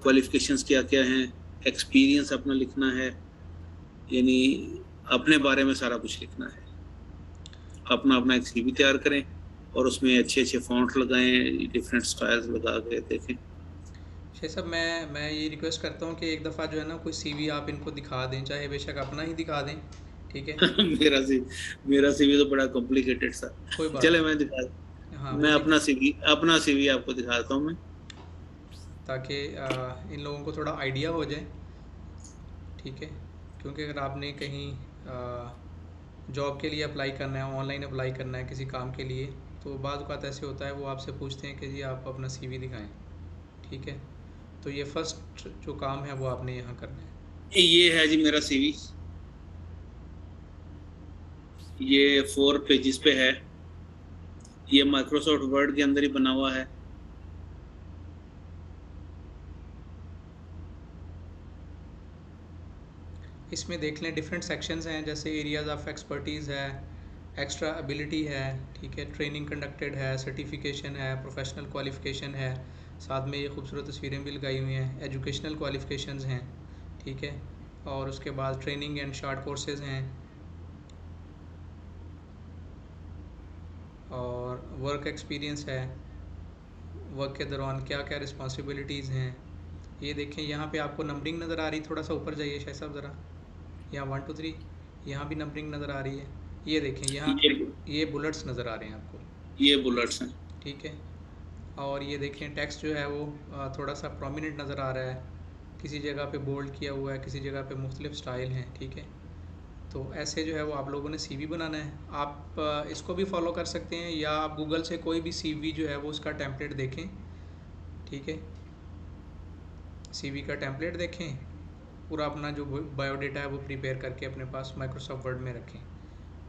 क्वालिफिकेशंस क्या क्या हैं, एक्सपीरियंस अपना लिखना है, यानी अपने बारे में सारा कुछ लिखना है। अपना अपना एक सीवी तैयार करें और उसमें अच्छे अच्छे फॉन्ट लगाएं, डिफरेंट स्टाइल्स लगा के देखें। शायद साहब मैं ये रिक्वेस्ट करता हूँ कि एक दफ़ा जो है ना कोई सीवी आप इनको दिखा दें, चाहे बेशक अपना ही दिखा दें, ठीक है। मेरा सी मेरा सीवी तो बड़ा कॉम्प्लिकेटेड सा। कोई बात चले नहीं। मैं दिखा, हाँ वो मैं दिख अपना सीवी आपको दिखाता हूँ मैं। ताकि इन लोगों को थोड़ा आइडिया हो जाए, ठीक है। क्योंकि अगर आपने कहीं जॉब के लिए अप्लाई करना है, ऑनलाइन अप्लाई करना है किसी काम के लिए, तो बाद औक़ात ऐसे होता है वो आपसे पूछते हैं कि जी आप अपना सीवी दिखाएं, ठीक है। तो ये फर्स्ट जो काम है वो आपने यहाँ करना है। ये है जी मेरा सीवी, ये 4 पेजेस पे है, ये माइक्रोसॉफ्ट वर्ड के अंदर ही बना हुआ है। इसमें देख लें डिफरेंट सेक्शंस हैं, जैसे एरियाज़ ऑफ एक्सपर्टीज़ है, एक्स्ट्रा एबिलिटी है, ठीक है, ट्रेनिंग कंडक्टेड है, सर्टिफिकेशन है, प्रोफेशनल क्वालिफिकेशन है, साथ में ये खूबसूरत तस्वीरें भी लगाई हुई हैं, एजुकेशनल क्वालिफिकेशंस हैं, ठीक है। और उसके बाद ट्रेनिंग एंड शार्ट कोर्सेज हैं, और वर्क एक्सपीरियंस है, वर्क के दौरान क्या क्या रिस्पॉन्सिबिलिटीज़ हैं। ये देखें यहाँ पे आपको नंबरिंग नज़र आ रही, थोड़ा सा ऊपर जाइए शायद साहब ज़रा, यहाँ 1 2 3, यहाँ भी नंबरिंग नज़र आ रही है। ये देखें यहाँ, ये ये बुलेट्स नज़र आ रहे हैं आपको, ये बुलेट्स हैं। ठीक है। और ये देखें टेक्स्ट जो है वो थोड़ा सा प्रोमिनेंट नज़र आ रहा है, किसी जगह पे बोल्ड किया हुआ है, किसी जगह पे मुख्तलिफ स्टाइल हैं, ठीक है। तो ऐसे जो है वो आप लोगों ने सीवी बनाना है। आप इसको भी फॉलो कर सकते हैं, या आप गूगल से कोई भी सीवी जो है वो उसका टेम्पलेट देखें, ठीक है। सीवी का टेम्पलेट देखें, पूरा अपना जो बायोडाटा है वो प्रिपेयर करके अपने पास माइक्रोसॉफ्ट वर्ड में रखें,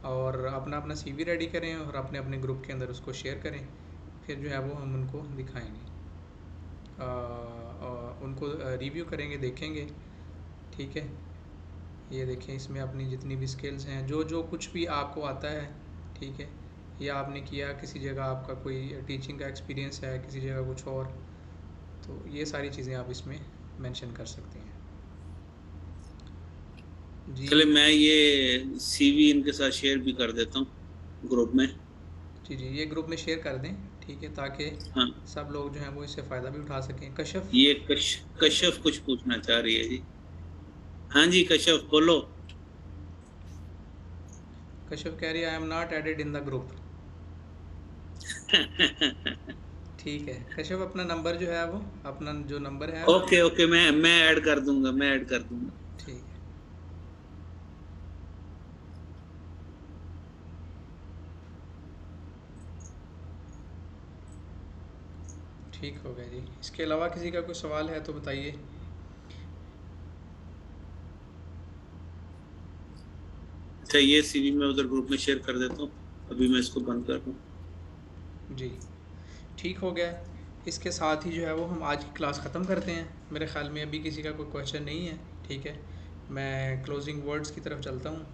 और अपना अपना सीवी रेडी करें और अपने अपने ग्रुप के अंदर उसको शेयर करें। फिर जो है वो हम उनको दिखाएंगे, उनको रिव्यू करेंगे, देखेंगे, ठीक है। ये देखें इसमें अपनी जितनी भी स्किल्स हैं, जो जो कुछ भी आपको आता है, ठीक है, या आपने किया किसी जगह, आपका कोई टीचिंग का एक्सपीरियंस है किसी जगह कुछ और, तो ये सारी चीज़ें आप इसमें मेंशन कर सकते हैं जी। चले मैं ये सीवी इनके साथ शेयर भी कर देता हूँ ग्रुप में। जी जी, ये ग्रुप में शेयर कर दें, ठीक है, ताकि हाँ, सब लोग जो हैं वो इससे फ़ायदा भी उठा सकें। कशफ, ये कश्यप कुछ पूछना चाह रही है जी। हाँ जी कश्यप बोलो। कशफ कह रही है I am not added in the group. ठीक है कशफ, अपना नंबर जो है वो, अपना जो नंबर है वो, ओके ओके, मैं ऐड कर दूंगा, मैं ऐड कर दूंगा। ठीक है। ठीक हो गया जी। इसके अलावा किसी का कोई सवाल है तो बताइए। अच्छा, ये सीवी मैं उधर ग्रुप में शेयर कर देता हूँ, अभी मैं इसको बंद कर दूँ। जी ठीक हो गया। इसके साथ ही जो है वो हम आज की क्लास ख़त्म करते हैं। मेरे ख़्याल में अभी किसी का कोई क्वेश्चन नहीं है, ठीक है। मैं क्लोजिंग वर्ड्स की तरफ चलता हूँ।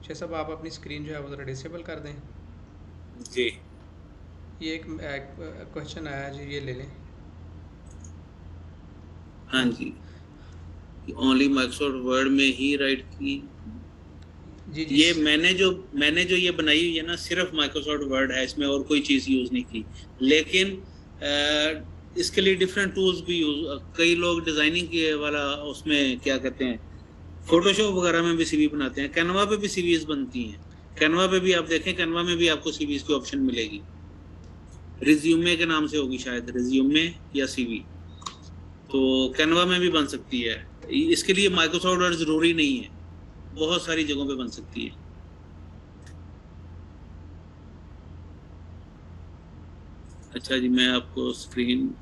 शेख साहब आप अपनी स्क्रीन जो है वो ज़रा डिसेबल कर दें। जी ये एक क्वेश्चन आया जी, ये ले लें। हाँ हाँ जी, ओनली माइक्रोसॉफ्ट वर्ड में ही राइट की। जी जी ये मैंने जो ये बनाई हुई है ना, सिर्फ माइक्रोसॉफ्ट वर्ड है, इसमें और कोई चीज़ यूज़ नहीं की। लेकिन इसके लिए डिफरेंट टूल्स भी यूज़, कई लोग डिज़ाइनिंग के वाला उसमें क्या कहते हैं, फोटोशॉप वगैरह में भी सीवी बनाते हैं, कैनवा पे भी सीवीज बनती हैं। कैनवा पे भी आप देखें, कैनवा में भी आपको सीवीज की ऑप्शन मिलेगी, रिज्यूमे के नाम से होगी शायद, रिज्यूमे या सीवी, तो कैनवा में भी बन सकती है। इसके लिए माइक्रोसॉफ्ट वर्ड ज़रूरी नहीं है, बहुत सारी जगहों पे बन सकती है। अच्छा जी, मैं आपको स्क्रीन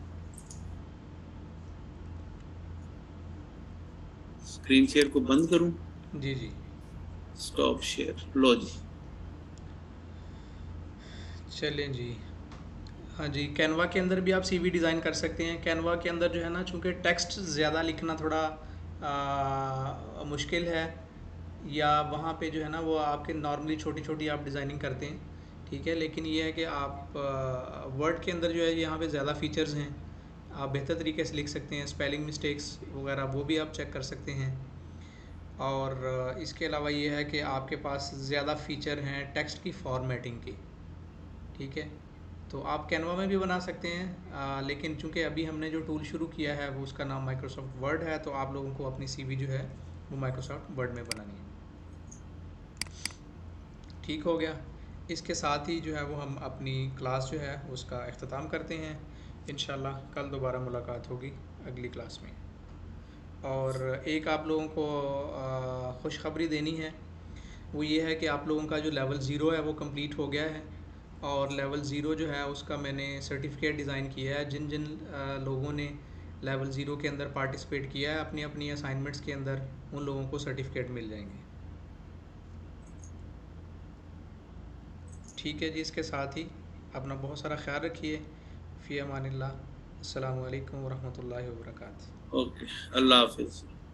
शेयर को बंद करूं? जी जी। स्टॉप शेयर, लो जी। चलें जी। हाँ जी, कैनवा के अंदर भी आप सीवी डिज़ाइन कर सकते हैं। कैनवा के अंदर जो है ना, चूँकि टेक्स्ट ज़्यादा लिखना थोड़ा मुश्किल है, या वहाँ पे जो है ना वो आपके नॉर्मली छोटी छोटी आप डिज़ाइनिंग करते हैं, ठीक है। लेकिन ये है कि आप वर्ड के अंदर जो है यहाँ पे ज़्यादा फीचर्स हैं, आप बेहतर तरीके से लिख सकते हैं। स्पेलिंग मिस्टेक्स वगैरह वो भी आप चेक कर सकते हैं। और इसके अलावा ये है कि आपके पास ज़्यादा फ़ीचर हैं टेक्स्ट की फॉर्मेटिंग की, ठीक है। तो आप कैनवा में भी बना सकते हैं, लेकिन चूंकि अभी हमने जो टूल शुरू किया है वो उसका नाम माइक्रोसॉफ्ट वर्ड है, तो आप लोगों को अपनी सीवी जो है वो माइक्रोसॉफ्ट वर्ड में बनानी है। ठीक हो गया। इसके साथ ही जो है वो हम अपनी क्लास जो है उसका अख्ताम करते हैं। इंशाल्लाह कल दोबारा मुलाकात होगी अगली क्लास में। और एक आप लोगों को खुशखबरी देनी है, वो ये है कि आप लोगों का जो लेवल ज़ीरो है वो कंप्लीट हो गया है। और लेवल ज़ीरो जो है उसका मैंने सर्टिफिकेट डिज़ाइन किया है। जिन जिन लोगों ने लेवल ज़ीरो के अंदर पार्टिसिपेट किया है अपनी अपनी असाइनमेंट्स के अंदर, उन लोगों को सर्टिफिकेट मिल जाएंगे। ठीक है जी। इसके साथ ही अपना बहुत सारा ख्याल रखिए। फ़ी अमानिल्लाह। अस्सलामु अलैकुम वरहमतुल्लाहि वबरकातुहू। ओके, अल्लाह हाफिज।